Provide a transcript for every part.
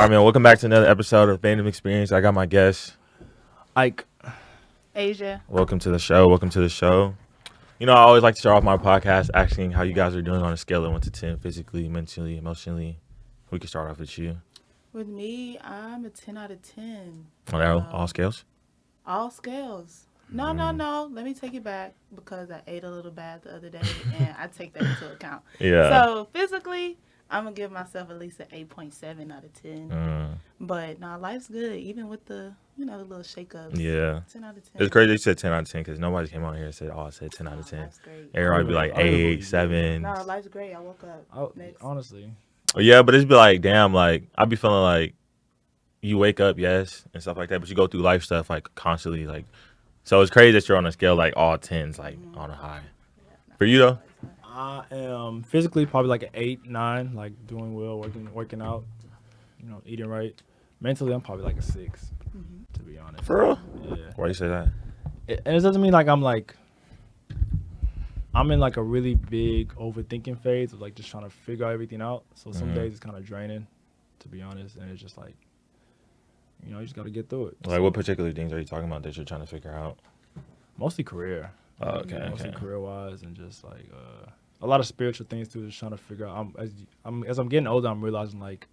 right, man. Welcome back to another episode of Fandom Experience. I got my guest, Ike. Asia. Welcome to the show. Welcome to the show. You know, I always like to start off my podcast asking how you guys are doing on a scale of 1 to 10, physically, mentally, emotionally. We can start off with you. With me, I'm a 10 out of 10. On all scales? All scales. No. Let me take it back because I ate a little bad the other day and I take that into account. Yeah. So physically, I'm going to give myself at least an 8.7 out of 10. But no, life's good, even with the, little shakeups. Yeah. 10 out of 10. It's crazy you said 10 out of 10 because nobody came on here and said, I said 10 out of 10. Life's great. Everybody be like 8, 7. No, life's great. I woke up. Next. Honestly. Yeah, but it's be like, damn, like, I be feeling like you wake up, yes, and stuff like that, but you go through life stuff, like, constantly, like, so it's crazy that you're on a scale, like, all 10s, like, on a high. For you, though? I am physically probably like an 8, 9, like doing well, working out, eating right. Mentally, I'm probably like a 6, to be honest. For real? Yeah. Why you say that? And it doesn't mean like I'm in like a really big overthinking phase of like just trying to figure everything out. So some days it's kind of draining, to be honest. And it's just like, you just got to get through it. Like, what particular things are you talking about that you're trying to figure out? Mostly career. Oh, okay. Mostly career-wise and just like a lot of spiritual things too. Just trying to figure out. As I'm getting older, I'm realizing like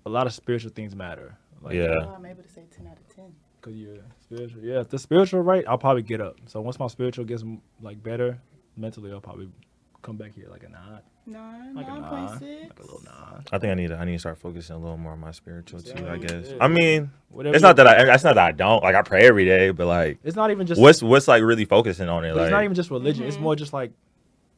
a lot of spiritual things matter. Like, Yeah. Oh, I'm able to say 10 out of 10. Cause you're spiritual. Yeah, if the spiritual right, I'll probably get up. So once my spiritual gets like better, mentally, I'll probably come back here like a 9. 9, Like a 9.6. 9. Like a little 9. I think I need to start focusing a little more on my spiritual, too, I guess. Yeah. I mean, Whatever it's not that I don't. Like, I pray every day, but, like, It's not even just. what's like, really focusing on it? It's Like, not even just religion. It's more just like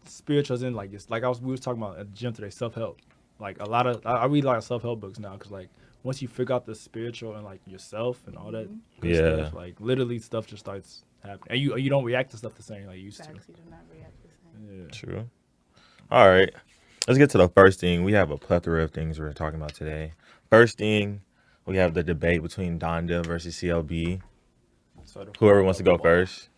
spirituals in like it's like we was talking about at the gym today, self-help. Like a lot of I read a lot of self-help books now because like once you figure out the spiritual and like yourself and all that good stuff, like literally stuff just starts happening and you don't react to stuff the same like you used Facts, you do not react the same. to. True. All right. Let's get to the first thing. We have a plethora of things we're talking about today. First thing, we have the debate between Donda versus CLB. So Whoever wants to go first.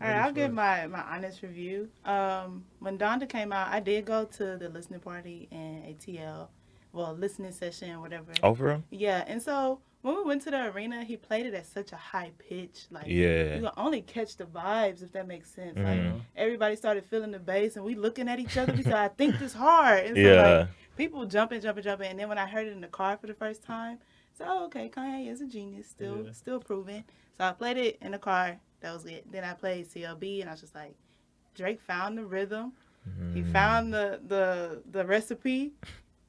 All right, I'll give my honest review. When Donda came out, I did go to the listening party and ATL, listening session, whatever. Oh, for real? Yeah, and so when we went to the arena, he played it at such a high pitch. Like, Yeah. you can only catch the vibes, if that makes sense. Like, everybody started feeling the bass, and we looking at each other. We said, I think this hard. And so, like, people jumping. And then when I heard it in the car for the first time, I said, oh, okay, Kanye is a genius, still proving. So I played it in the car. That was it. Then I played CLB, and I was just like, Drake found the rhythm. He found the recipe.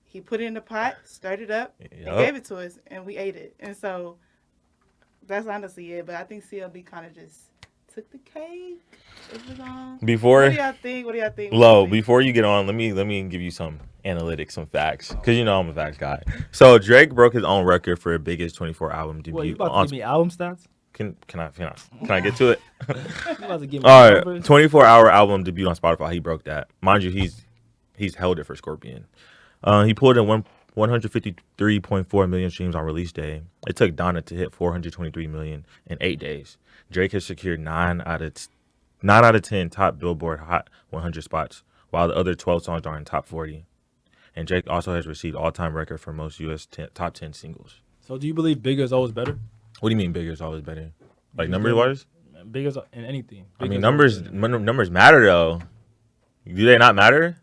He put it in the pot, stirred it up, and gave it to us, and we ate it. And so that's honestly it. But I think CLB kind of just took the cake. It was on. What do y'all think? Lo, before you get on, let me give you some analytics, some facts, because I'm a facts guy. So Drake broke his own record for biggest 24 album debut. What, you about to give me album stats? Can I get to it? You about to give me All right, numbers? 24-hour album debut on Spotify. He broke that. Mind you, he's held it for Scorpion. He pulled in 153.4 million streams on release day. It took Donda to hit 423 million in 8 days. Drake has secured 9 out of 10 top Billboard Hot 100 spots, while the other 12 songs are in top 40. And Drake also has received all-time record for most U.S. top 10 singles. So do you believe bigger is always better? What do you mean bigger is always better? Like numbers-wise? Bigger in anything. I mean, numbers matter, though. Do they not matter?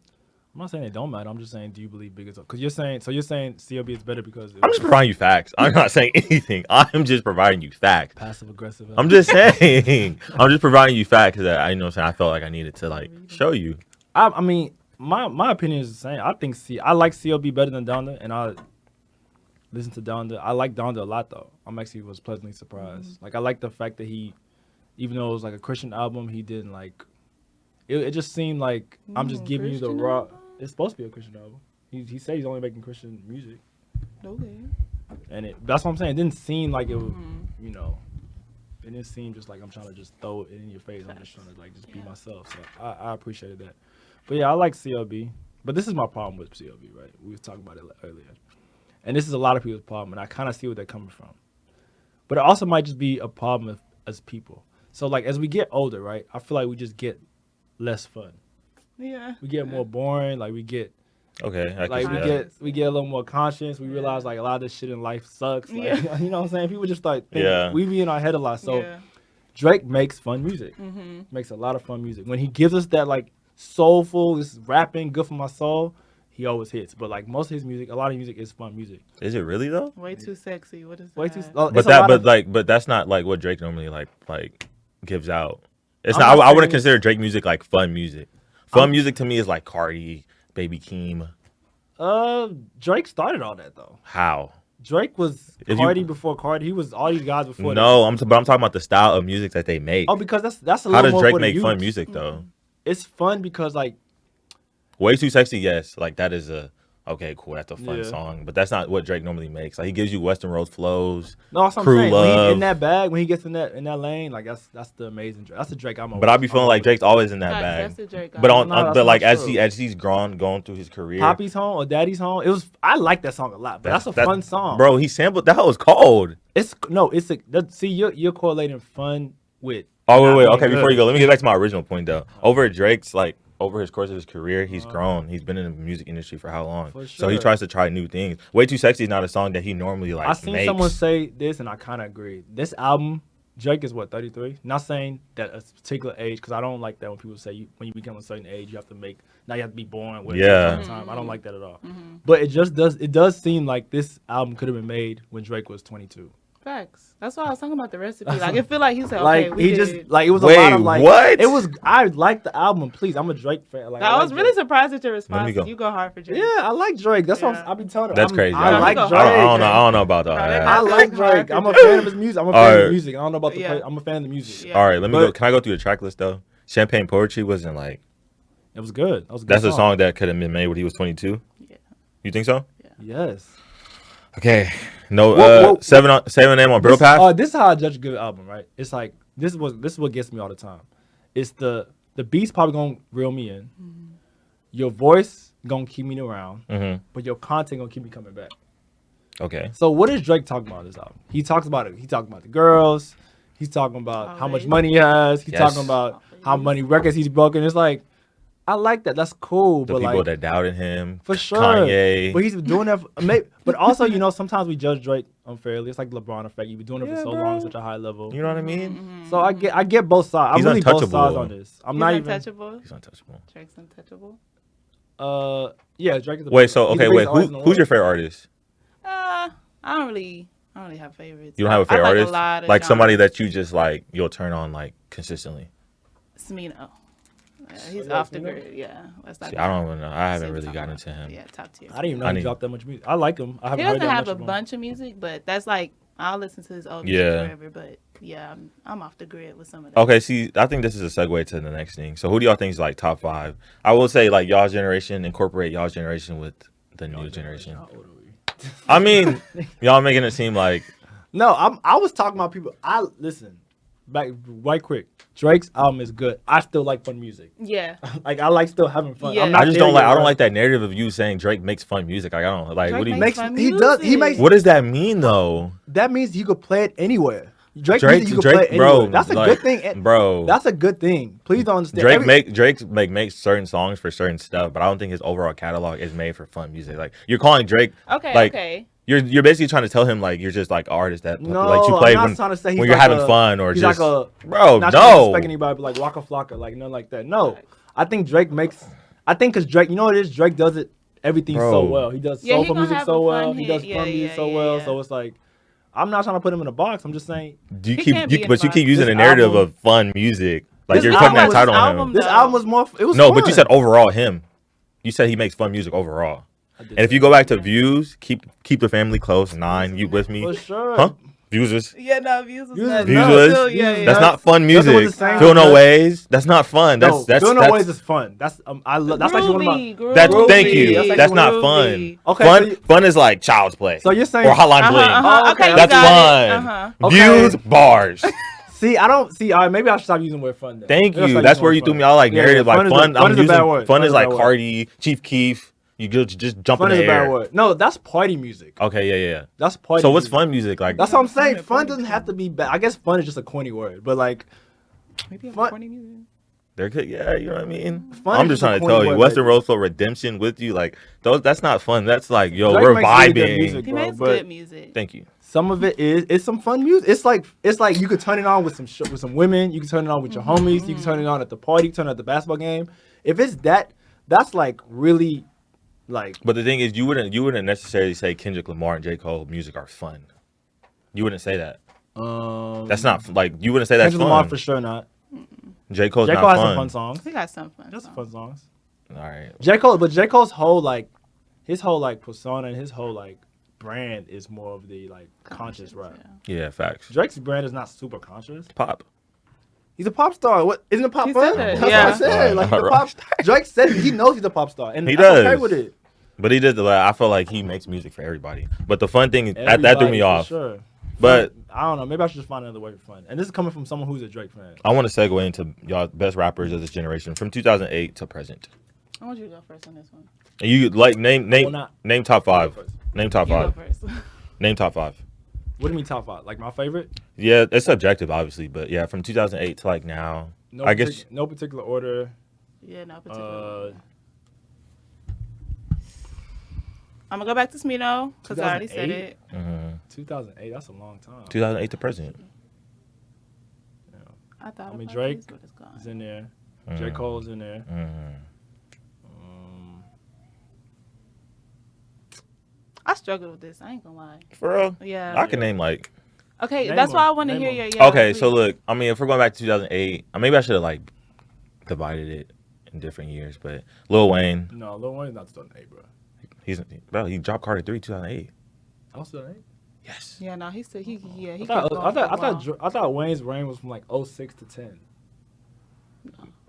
I'm not saying they don't matter. I'm just saying, do you believe bigger? Because you're saying CLB is better because I'm just providing you facts. I'm not saying anything. I'm just providing you facts. Passive aggressive. I'm just saying. I'm just providing you facts that I felt like I needed to like show you. I mean, my opinion is the same. I like CLB better than Donda, and I listen to Donda. I like Donda a lot though. Was pleasantly surprised. Like I like the fact that he, even though it was like a Christian album, he didn't like. It just seemed like I'm just giving you the raw. Album? It's supposed to be a Christian album. He said he's only making Christian music. Okay. And that's what I'm saying. It didn't seem like it was, it didn't seem just like I'm trying to just throw it in your face. I'm just trying to like just be myself. So I appreciated that. But yeah, I like CLB. But this is my problem with CLB, right? We was talking about it earlier. And this is a lot of people's problem, and I kind of see where they're coming from. But it also might just be a problem as people. So like as we get older, right, I feel like we just get less fun. Yeah. We get more boring. Like we get Okay, I Like can see that. we get a little more conscious. We realize like a lot of this shit in life sucks. Like, Yeah. you know what I'm saying? People just start thinking. Yeah. We be in our head a lot. So Yeah. Drake makes fun music. Makes a lot of fun music. When he gives us that like soulful, this is rapping, good for my soul, he always hits. But like most of his music, a lot of music is fun music. Is it really though? Way too sexy. What is that? Way too. But that's not like what Drake normally like gives out. It's I'm not. not I wouldn't saying consider Drake music like fun music. Fun music to me is like Cardi, Baby Keem. Drake started all that though. How? Drake was If Cardi you- before Cardi. He was all these guys before. No, but I'm talking about the style of music that they make. Oh, because that's a How little does more Drake for the make fun youth. music though? It's fun because like Way Too Sexy, yes. Like that is a okay, cool. That's a fun Yeah. song, but that's not what Drake normally makes. Like he gives you Western Road flows. no, that's what Crew I'm saying. When he Love. in that bag, when he gets in that lane, like that's the amazing Drake. That's the Drake I'm. But I be feeling like Drake's always in that Facts, bag. that's the Drake But album. No, that's but like not as true. he's going through his career, Poppy's home or Daddy's home. It was. I like that song a lot, but that's a fun song, bro. He sampled that was cold. It's see you're correlating fun with. Oh wait, not wait. being Okay, good. before you go, let me get back to my original point though. Over Drake's over his course of his career, he's grown. He's been in the music industry for how long? For So he sure. tries to try new things. Way Too Sexy is not a song that he normally like I seen makes. someone say this, and I kind of agree. This album, Drake is what 33. Not saying that a particular age, because I don't like that when people say when you become a certain age, you have to be born with Yeah. a certain time. I don't like that at all. But it does seem like this album could have been made when Drake was 22. Facts. That's why I was talking about the recipe. Like it feel like he said, okay, Like we he did just it. like it was Wait, a lot of like what? it was. I like the album. Please, I'm a Drake fan. Like I was like really Drake. surprised at your me response. go. You go hard for Drake. Yeah, I like Drake. That's what Yeah. I be telling him. That's crazy. I like I Drake. don't I don't know about that. Bro, that I guy- like Drake hard Drake. for I'm a Drake. fan of his music. I'm a fan of Alright. the music. I don't know about the. Yeah. I'm a fan of the music. Yeah. All right, let me But- go. Can I go through the track list though? Champagne Poetry wasn't like It was good. That was a good that's a song that could have been made when he was 22. Yeah. You think so? Yes. Okay. No. Whoa. 7 a.m. on Brittle Path. This is how I judge a good album, right? It's like this is what gets me all the time. It's the beats probably gonna reel me in. Your voice gonna keep me around, but your content gonna keep me coming back. Okay. So what is Drake talking about in this album? He talks about it. He talking about the girls. He's talking about how much Always. money he has. He's Yes. talking about how many records he's broken. It's like I like that. That's cool. The but people like that doubted him. for sure, Kanye. But he's been doing that. But also, sometimes we judge Drake unfairly. It's like LeBron effect. You've been doing it for Yeah, so bro. long, at such a high level. You know what I mean? So I get both sides. He's I'm really both untouchable. sides on this. I'm He's not even. untouchable. He's untouchable. Drake's untouchable. Yeah, Drake is the Wait. biggest- So he's the okay. Wait. biggest artist in the Who's your world. favorite artist? I don't really have favorites. You don't have a I favorite like artist? A lot of Like somebody genres. that you just like you'll turn on like consistently. Smino. He's Yeah, off the Smino? grid. Yeah, let's not. See, I don't even know. I haven't Super really top gotten five. into him. Yeah, top tier. I didn't even know I he need- dropped that much music. I like him. I haven't He heard doesn't that have much a of him. bunch of music, but that's like I'll listen to his old Yeah. music forever. But yeah, I'm off the grid with some of that. Okay, see, I think this is a segue to the next thing. So, who do y'all think is like top 5? I will say like y'all's generation, incorporate y'all's generation with the new generation. How old are we? I mean, y'all making it seem like No, I was talking about people. Listen, back right quick. Drake's album is good. I still like fun music. Yeah, Like I like still having fun. Yeah. I'm not I just there don't like. yet, I don't right? like that narrative of you saying Drake makes fun music. Like I don't like. Drake What do you? makes Makes fun he does he music. makes What does that mean though? that means you could play it anywhere. Drake Drake, music, you could play it bro, anywhere. That's a like, good thing. bro. That's a good thing. Please don't understand. Drake makes certain songs for certain stuff, but I don't think his overall catalog is made for fun music. Like you're calling Drake, okay, like okay. you're basically trying to tell him like you're just like an artist that No, like you play I'm not trying to say he's when you're like having fun or he's just like bro not trying to no. disrespect anybody, but like Waka Flocka, like nothing like that. No, I think Drake makes. I think because Drake, you know what it is? Drake does it everything so Bro. well. He does Yeah, he soulful gonna music have so a well. fun He hit. does Yeah, fun music yeah, so yeah, well. yeah. So it's like I'm not trying to put him in a box. I'm just saying You He keep can't be in but you fun. keep using This the narrative album- of fun music. Like This you're putting that album- title this on him. album- this No. album was more. It was No, fun. but you said overall him. You said he makes fun music overall. I did And if say you go back to views, keep the family close. 9, you with me? for sure. Huh? Views is Yeah, no, views was Views nuts. is Views nuts. was- Still, yeah. that's not fun Nothing was music. the same. Feel no ways. That's not fun. No, That's Feel No Ways is fun. That's that's actually one of my. Groovy, that's groovy. thank you. That's That's like not groovy. fun. Okay, fun so you- fun is like child's play. So you're saying or Hotline Bling. Oh, Okay, you That's got it. fun. Okay. Views bars. See, I don't see. All right, maybe I should stop using the word fun. Then. Thank Maybe I'll you. stop That's using where the you word threw fun. me. I like Yeah, narrative yeah, like fun. Fun I'm is a using bad word. fun is a like bad word. Cardi, Chief Keef. You just jump Fun in is the a bad air. word. No, that's party music. Okay, yeah. That's party. So what's music. fun music like? That's what I'm saying. Yeah, Fun party doesn't music. have to be bad. I guess fun is just a corny word, but like Maybe I'm Fun- corny music. They're good. Yeah, you know what I mean? Fun I'm is just the trying to corny tell you, boy, Western baby. Road for Redemption with you, like those. That's not fun. That's like, yo, Drake we're makes really good vibing. music. He Bro, makes but- good music. Thank you. Some of it it's some fun music. It's like you could turn it on with some women. You can turn it on with your homies. You can turn it on at the party. You can turn it on at the basketball game. If it's that's like really like. But the thing is, you wouldn't necessarily say Kendrick Lamar and J. Cole music are fun. You wouldn't say that. That's not like you wouldn't say that's Kendrick fun. Lamar for sure not. J. Cole's J. not Cole has fun. some fun songs. He got some fun. Just songs. fun songs. All right. J. Cole's whole like his whole like persona and his whole like brand is more of the like conscious rap. Yeah. Yeah, facts. Drake's brand is not super conscious. Pop. He's a pop star. What isn't a pop He star? said it, That's yeah. what I said. Like he's a Right. pop star. Drake said it. He knows he's a pop star, and He I'm does. okay with it. But he did. Like, I feel like he makes music for everybody. But the fun thing that threw Everybody, me for off. Sure. But I don't know. Maybe I should just find another way for fun. And this is coming from someone who's a Drake fan. I want to segue into y'all best rappers of this generation from 2008 to present. I want you to go first on this one. And you like name Well, not- name top five. first. Name top You go five. first. Name top five. What do you mean top five? Like my favorite? Yeah, it's subjective, obviously, but yeah, from 2008 to like now, No, I guess. no particular order. Yeah, no particular. Uh, I'm gonna go back to Smino because I already said 2008? it. 2008. That's a long time. 2008 to present. I thought. I mean, about Drake this, but it's gone. is in there. J. Cole's in there. I struggled with this. I ain't gonna lie. For real? Yeah. I can name like. Okay, Name that's why I them. want to Name hear them. your. Yeah, Okay, so please. look, I mean, if we're going back to 2008, maybe I should have like divided it in different years. But Lil Wayne, No, Lil Wayne's not 2008, bro. he dropped Carter 3 2008. I was 2008. Yes. Yeah, no, he still he I kept thought, going I, for a thought, I, while. thought, I thought Wayne's reign was from like 06 to 10.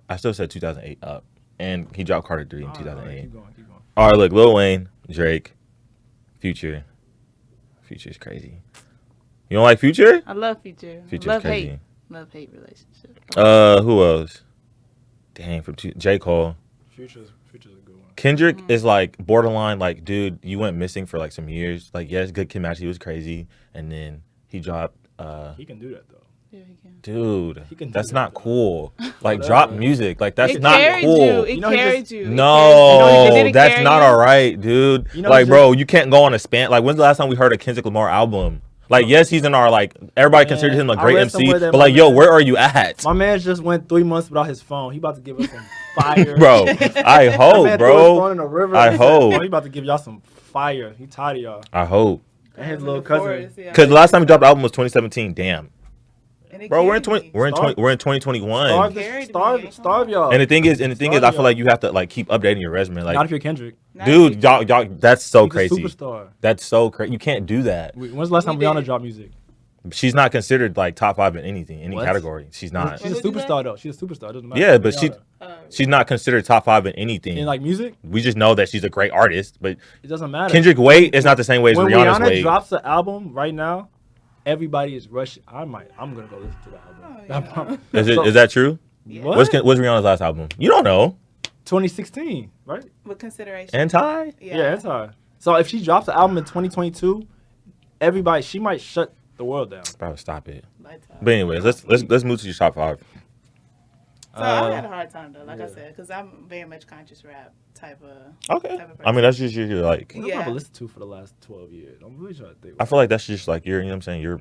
I still said 2008 up, and he dropped Carter 3 in All right, 2008. keep going, keep going. All right, look, Lil Wayne, Drake, Future. Future's crazy. You don't like Future? I love Future. Future's Love crazy. hate. Love hate relationship. Who else? Dang, from J. Cole. Future's a good one. Kendrick is like borderline, like, dude, you went missing for like some years. Like, yes, Good Kid Match, he was crazy. And then he dropped, He can do that, though. Yeah, he can. dude, He can do that's that, not though. cool. Like, Whatever. drop music. Like, that's It not carried cool. you. It You know, he carried just- you. It No, carried you. Did it that's carry not you? all right, dude. You know, like, just- bro, you can't go on a span. Like, when's the last time we heard a Kendrick Lamar album? Like, yes, he's in our, like, everybody Man, considers him a I great read MC, somewhere that but, my like, yo, man- where are you at? My man just went 3 months without his phone. He about to give us some fire. Bro, I My hope, man threw his phone bro. in the river. I He said, hope. "Bro, he about to give y'all some fire. He tired of y'all. I hope. And his In little the cousin. forest, yeah. Because the last time he dropped the album was 2017. Damn. And it Bro, we're in carried 20, me. we're in 20, we're in 2021. Starve y'all. And the thing is, I feel like you have to like keep updating your resume. Not Like, if you're Kendrick. Not dude, Future. y'all, that's so He's crazy. a superstar. That's so crazy. You can't do that. When's the last time We Rihanna did. dropped music? She's not considered like top 5 in anything, any What? category. She's not. She's a Who'd you say? superstar though. She's a superstar. It doesn't matter. Yeah, but she- Rihanna. She's not considered top 5 in anything. in like music, We just know that she's a great artist, but it doesn't matter. Kendrick weight is not the same way as when Rihanna's Rihanna weight. drops an album right now, everybody is rushing. I'm gonna go listen to the album. Oh, Is it? So- Is that true? Yeah. What? What's Rihanna's last album? You don't know. 2016, right? With consideration. Anti? Yeah, it's hard. So if she drops an album in 2022, she might shut the world down. Bro, stop it. Lights out. But anyways, let's move to your top 5. So I had a hard time though, like I said, because I'm very much conscious rap type of. Okay. Type of I mean, that's just your like. What Yeah. have I listened to for the last 12 years? I'm really trying to think. I feel like that's just like your, you know what I'm saying, your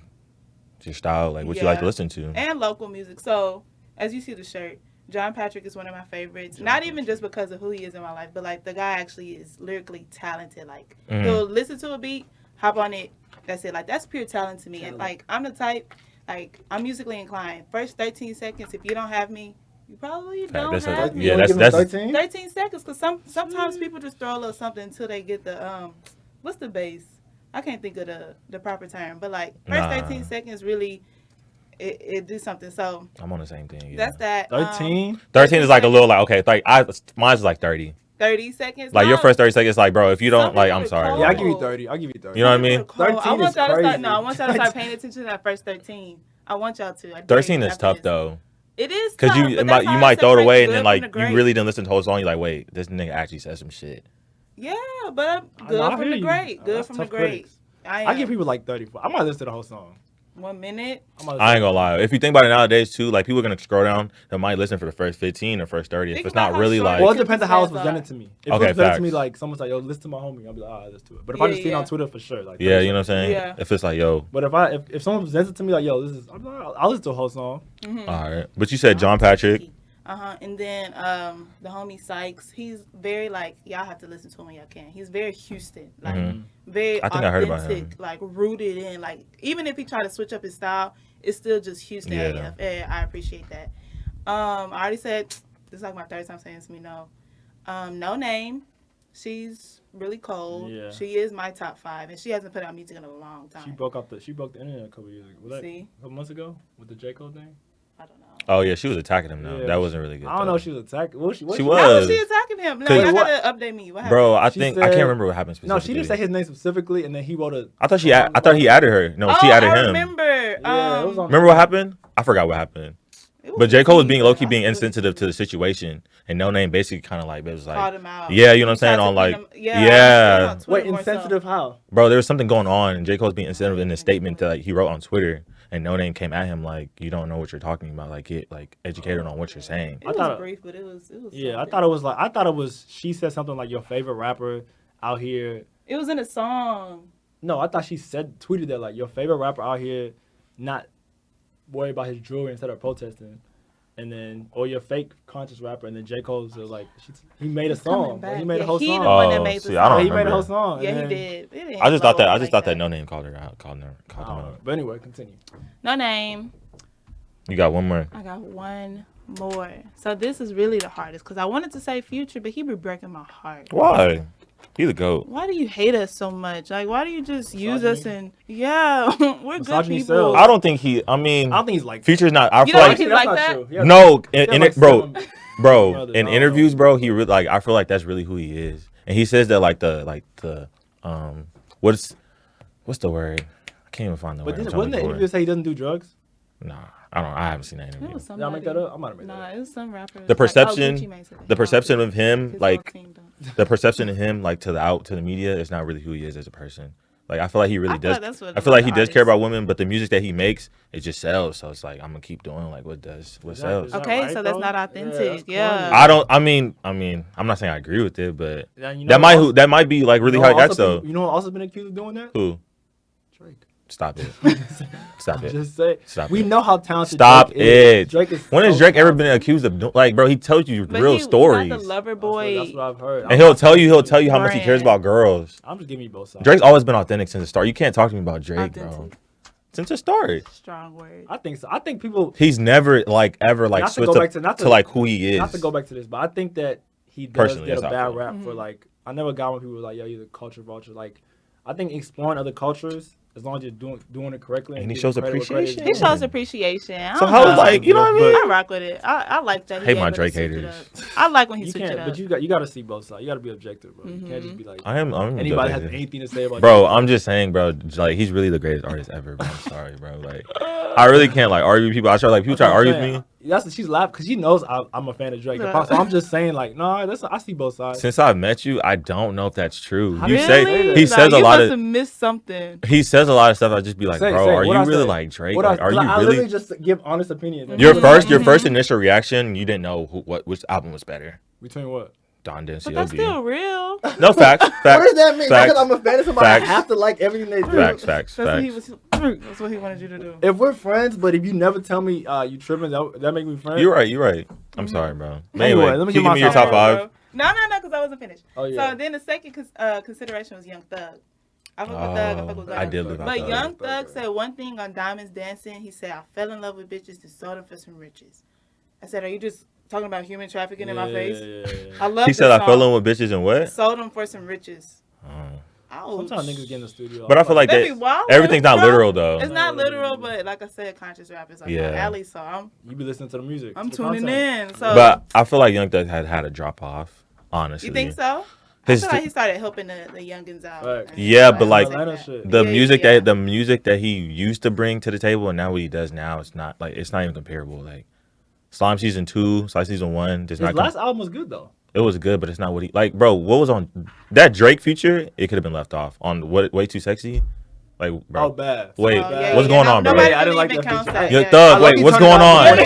style, like what you like to Yeah. listen to. And local music. So as you see the shirt, John Patrick is one of my favorites. Not even just because of who he is in my life, but like the guy actually is lyrically talented. Like he'll listen to a beat, hop on it. That's it. Like that's pure talent to me. And like I'm the type, like I'm musically inclined. First 13 seconds, if you don't have me, you probably don't that's a- have me. yeah, You only that's- give him 13? 13 seconds, because sometimes people just throw a little something until they get the what's the bass? I can't think of the proper term, but like first Nah. 13 seconds really it do something. So I'm on the same thing. Yeah. that's that. 13. 13 is like a little like okay, like mine's like 30. 30 seconds. Like your No, first 30 seconds, like bro, if you don't Some like, people I'm are sorry. cold. Yeah, I bro. give you 30. I'll give you 30. You know what I mean? Cold. 13 I want is y'all to crazy. start. No, I want y'all to start paying attention to that first 13. I want y'all to. I dare 13 you is after tough this. though, It is because tough, you but that's how you I might throw it separate away the and then good like from the you great. really didn't listen to the whole song. You're like, wait, this nigga actually said some shit. Yeah, but I good know, I from hear the you. great. Good That's from the tough great. critics. I I give people like 34. I might listen to the whole song. 1 minute. I ain't gonna lie. If you think about it nowadays too, like people are gonna scroll down, they might listen for the first 15 or first 30. If Think it's about not how really short like, Well, it Because depends on the how it's stats presented are- to me. If Okay, it's presented to me facts. like someone's like, "Yo, listen to my homie," I'll be like, "Ah, let's do it." But if Yeah, I just see it on yeah. Twitter for sure, like, yeah, you know what I'm saying? Yeah. If it's like, yo, But if someone presents it to me like, "Yo, this is," I'll listen to a whole song. all right. But you said John Patrick. And then the homie Sykes, he's very like, y'all have to listen to him when y'all can. He's very Houston, like very I think I heard about authentic, him. like rooted in, like even if he tried to switch up his style, it's still just Houston Yeah. AF, and I appreciate that. I already said this is like my third time saying this to me. No Name, she's really cold. Yeah. She is my top 5, and she hasn't put out music in a long time. She broke the internet a couple years ago. Was that See? a couple months ago with the J Cole thing? I don't know. Oh yeah, she was attacking him though. Yeah, That wasn't really good. I don't know if she was attacking. What She How was. was she attacking him? No, 'Cause- y'all gotta update me. What happened? Bro, I She think I said- can't remember what happened specifically. No, she didn't say his name specifically, and then he wrote a. I thought he added her. No, she added I him. remember. Yeah, it was on- Remember what happened? I forgot what happened. It was But J. Cole was being deep, low key but being I insensitive to the situation, and No Name basically kind of like it was called like, him out. yeah, you know what I'm He saying? tried to On like, beat him- I yeah, understand on Twitter Wait, more so. insensitive how? bro, there was something going on, and J. Cole's being insensitive in the statement that like he wrote on Twitter, and No Name came at him like, you don't know what you're talking about, like get like educated on what you're saying. It I was thought- brief, but it was. Yeah, I something. thought it was. She said something like your favorite rapper out here. It was in a song. No, I thought she tweeted that like your favorite rapper out here, not worry about his jewelry instead of protesting, and then or your fake conscious rapper, and then J. Cole was like he made a Coming song. back. He made a Yeah, whole he song. the one that Oh, made the see, I don't song. He made a whole remember. song. Yeah, and he then- did. It didn't I just thought blow that up I just thought like that No Name called her out, called him out. But anyway, continue. No Name. You got one more. I got one more. So this is really the hardest because I wanted to say Future, but he be breaking my heart. Why? He the goat. Why do you hate us so much? Like, why do you just use us and we're good Misogyny people. sells. I don't think he. I mean, I don't think he's like. Future's not. I You feel don't like think he's That's like not that? true. He has no, he has in like it, bro. seven Bro, brothers. in I don't interviews, know. bro, he really like I feel like that's really who he is, and he says that like the what's the word? I can't even find the But word. wasn't the interview say he doesn't do drugs? Nah, I don't. I haven't seen that It interview. was Did I somebody. make that up? I might have made that Nah, up. it was some rapper. The perception, Gucci Mane said that. the perception of him, His like whole team don't. the perception of him, like to the media, is not really who he is as a person. Like I feel like he really I feel does. like that's what I feel like he the does care artist- about women, but the music that he makes, it just sells. So it's like I'm gonna keep doing like what sells. Is that Okay, right, so that's though? not Yeah, authentic. that's Yeah. corny. I don't. I mean, I'm not saying I agree with it, but Yeah, you know that might be like really you know hard who gets also though. You know who also been accused of doing that? Who? Drake. Stop it. Stop it. Just say. Stop we it. know how talented Stop Drake is. it. Drake is When has so Drake ever been talented. accused of like, bro? He tells you But real he stories, Not the lover boy. That's what I've heard. and he'll tell you how much he cares Brand. about girls. I'm just giving you both sides. Drake's always been authentic since the start. You can't talk to me about Drake, bro. Authentic. Since the start, Strong word. I think so. I think people. he's never like ever like Not to switched go up back to- not to to- like who he is. Not to go back to this, but I think that he does Personally, get a that's how I bad feel. rap for like. I never got when people were like, "Yo, you're the culture vulture." Like, I think exploring other cultures, as long as you're doing it correctly, And he giving shows credit where credit is appreciation. He due. shows appreciation. I So don't how know. like you know what I mean? I rock with it. I like that. He Hate my able to Drake switch it haters. up. I like when he You switch it can't, up. but you got to see both sides. You got to be objective, bro. You can't just be like I'm anybody has joking. anything to say about Bro, Drake. I'm just saying, bro. Like he's really the greatest artist ever. Bro. I'm sorry, bro. Like I really can't like argue with people. I try like people try to argue with me. That's she's laughing because she knows I'm a fan of Drake. So I'm just saying like, no, I see both sides. Since I've met you, I don't know if that's true. How You do you say say that? he Like, says a you lot must of have missed something. he says a lot of stuff. I just be like, Say, bro, say, are what you I really say? like Drake? What Like, are you I really? literally just give honest opinion. Your first initial reaction, you didn't know which album was better. Between what? Donda and But that's CLB. still real. No facts. Facts. What does that mean? Facts. Because I'm a fan of somebody, Facts. I have to like everything they do. Facts. Facts. That's what he Facts. was. That's what he wanted you to do. If we're friends, but if you never tell me you tripping, that make me friends. You're right. You're right. I'm sorry, bro. But Anyway, anyway, let me can get you give me your my top top five? No, because I wasn't finished. Oh, yeah. So then the second consideration was Young Thug. I fuck with Thug. I fuck with I Gunna. did live out But Thug. Young Thug said one thing on Diamonds Dancing. He said, "I fell in love with bitches and sold them for some riches." I said, "Are you just talking about human trafficking in my face?" Yeah. I love. He said I fell in with bitches and what? Sold them for some riches. Oh. Ouch. Sometimes niggas get in the studio. But I feel like They be that wildin', everything's not bro. literal though. It's not literal, but like I said, conscious rap is like Yeah. my alley. So I'm you be listening to the music. to the tuning content. in. So But I feel like Young Thug had a drop off. Honestly, you think so? His I feel like he started helping the youngins out. Right. and Yeah, stuff but like Atlanta shit. the Yeah, music yeah. the music that he used to bring to the table and now what he does now, it's not even comparable. Like Slime Season 2, Slime Season 1, His last album was good though. it was good, but it's not what he like, bro. What was on that Drake feature? It could have been left off on what Way Too Sexy. Like, bro. Oh, bad. Wait, yeah, what's going on, bro? Nobody I didn't really like even that counts picture. that. Yo, Yeah, Thug, yeah. wait, what's going on?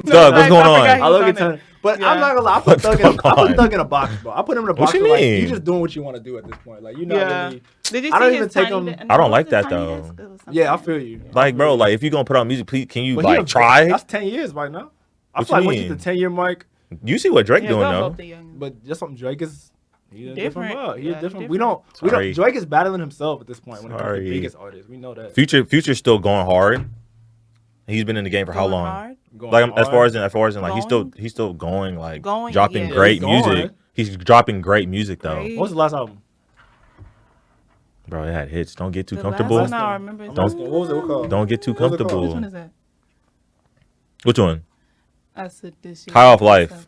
Thug, what's going on? I look at but Yeah. I'm not gonna lie. I What's put going on? Thug in a box, bro. I put him in a box. What you for, like, mean? you just doing what you want to do at this point. Like, you're not Yeah. really. Did you I see don't his even take tiny him- da- I don't what like was that, it, tiny though. desk? It was something. Yeah, I feel you. Like, bro, like if you gonna put out music, please, can you But like try? That's 10 years right now. I What feel like you once you hit mean? the 10-year mark, You see what Drake Yeah, doing go though? vote the young. but just something Drake is. He's a different Different. world. He's Yeah, different. he's We don't. Sorry. Drake is battling himself at this point when it comes to Sorry. the biggest artists. We know that. Future's still going hard. He's been in the game for how Going long? hard? Going Like as far hard. as like Going? he's still going like Going, dropping yeah. great Yeah, he's music. going. He's dropping great music though. Great. What was the last album? Bro, it had hits. Don't get too The comfortable. last one I remember. I'm Don't- asking, what was it called? Don't get too What was it called? Which comfortable. one is that? Which one? I said this year. High Off Life.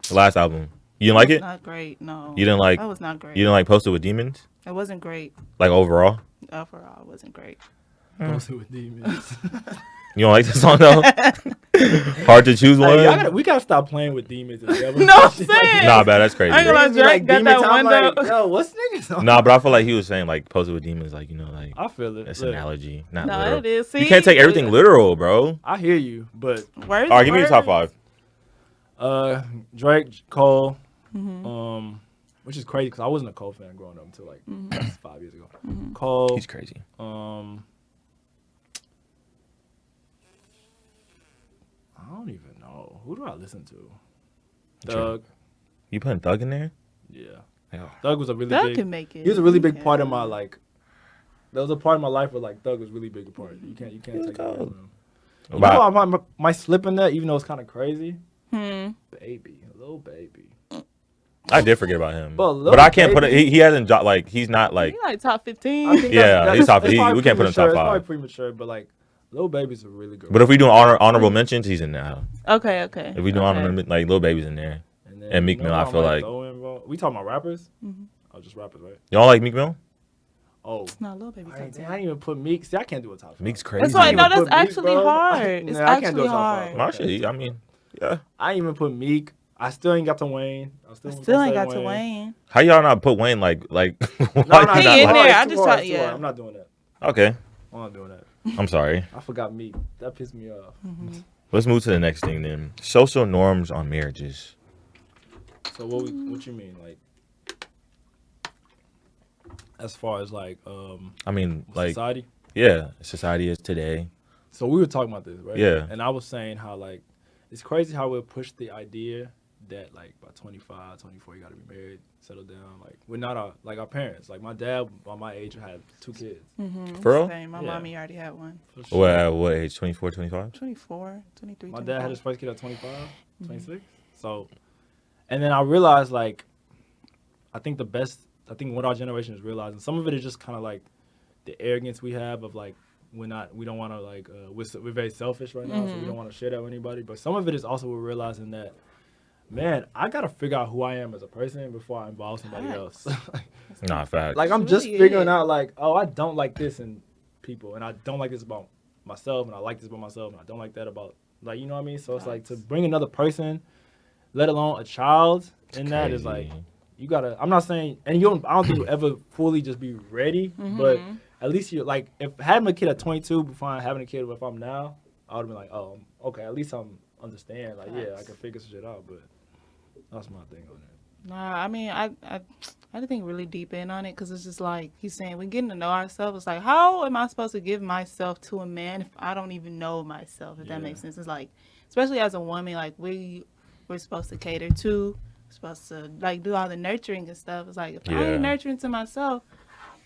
The last album. You didn't like it? Not great. No. You didn't like That was not great. you didn't like Posted with Demons? It wasn't great. Like overall? Overall, it wasn't great. Posted with Demons. You don't like this song though? Hard to choose one? Hey, we gotta stop playing with demons. And devils. No, I'm saying. Nah, bad, that's crazy. I ain't gonna lie, Niggas be Drake got demon that time, window. like, yo, what's niggas on? Nah, but I feel like he was saying like Posted with Demons, like, you know, like I feel it. it's Look, analogy. Not No, literal. it is. See, You can't take everything literal, bro. I hear you, but Words, Alright, give me your top five. Drake, Cole, Mm-hmm. which is crazy because I wasn't a Cole fan growing up until like 5 years ago. Cole, He's crazy. I don't even know. Who do I listen to? Drake. Thug. You putting Thug in there? Yeah. Oh. Thug was a really That big. can make it. He was a really big part of Yeah. my like. There was a part of my life where like Thug was really big a part. You can't take it away from him. You know, I might slip in that, even though it's kind of crazy. Baby, little baby. I did forget about him. But Lil But I can't put it. Baby- He hasn't dropped like he's not like. You like top 15? I think Yeah, he's top- it's he- probably we can't put him top premature. It's probably five. premature, but like, Lil Baby's a really good. But if we do honorable mentions, he's in there. Okay. If we do honorable, like Lil Baby's in there. then, and Meek Mill, I feel like- we talking about rappers. Mm-hmm. Oh, just rappers, right? Y'all like Meek Mill? Oh, No, little baby. I didn't even put Meek. See, I can't do a top five. Meek's crazy. That's why. even No, put that's Meek, actually bro. hard. It's Nah, I can't do a actually top five. hard. My shit, I mean, yeah. I ain't even put Meek. I still ain't got to Wayne. I still Still gonna ain't say got to Wayne. How y'all not put Wayne like? why No, you He not in like- there. I It's just too try- hard, it's too yeah. hard. I'm not doing that. Okay, I'm not doing that. I'm sorry. I forgot Meek. That pissed me off. Let's move to the next thing then. Social norms on marriages. So what you mean, like, as far as like I mean, like, society? yeah, society is today. So we were talking about this, right? Yeah. And I was saying how like it's crazy how we'll push the idea that like by 25, 24 you got to be married, settle down. Like we're not our parents. Like my dad by my age had 2 kids. For real? Same. My Yeah. mommy already had one. For sure. What, at what age? 24, 25? 24, 23. My dad had his 24. first kid at 25, 26. So, and then I realized like, I think what our generation is realizing, some of it is just kind of like the arrogance we have of like, we don't want to like, we're very selfish right now, so we don't want to share that with anybody. But some of it is also we're realizing that, man, I got to figure out who I am as a person before I involve somebody else. Nah, fact. Like I'm That's just really figuring it. out like, oh, I don't like this in people, and I don't like this about myself, and I like this about myself, and I don't like that about, like, you know what I mean? So it's like to bring another person, let alone a child, in that is like, Crazy. you gotta. I'm not saying, and I don't think you'll ever fully just be ready, but at least you're like, if having a kid at 22 before having a kid if I'm now, I would have been like, oh, okay, at least I'm understand, like, yeah, I can figure some shit out, but that's my thing on it. Nah, I mean, I didn't think really deep in on it because it's just like he's saying we're getting to know ourselves. It's like, how am I supposed to give myself to a man if I don't even know myself? If that makes sense. It's like, especially as a woman, like we're supposed to cater to, supposed to like do all the nurturing and stuff. It's like if I Yeah. ain't nurturing to myself,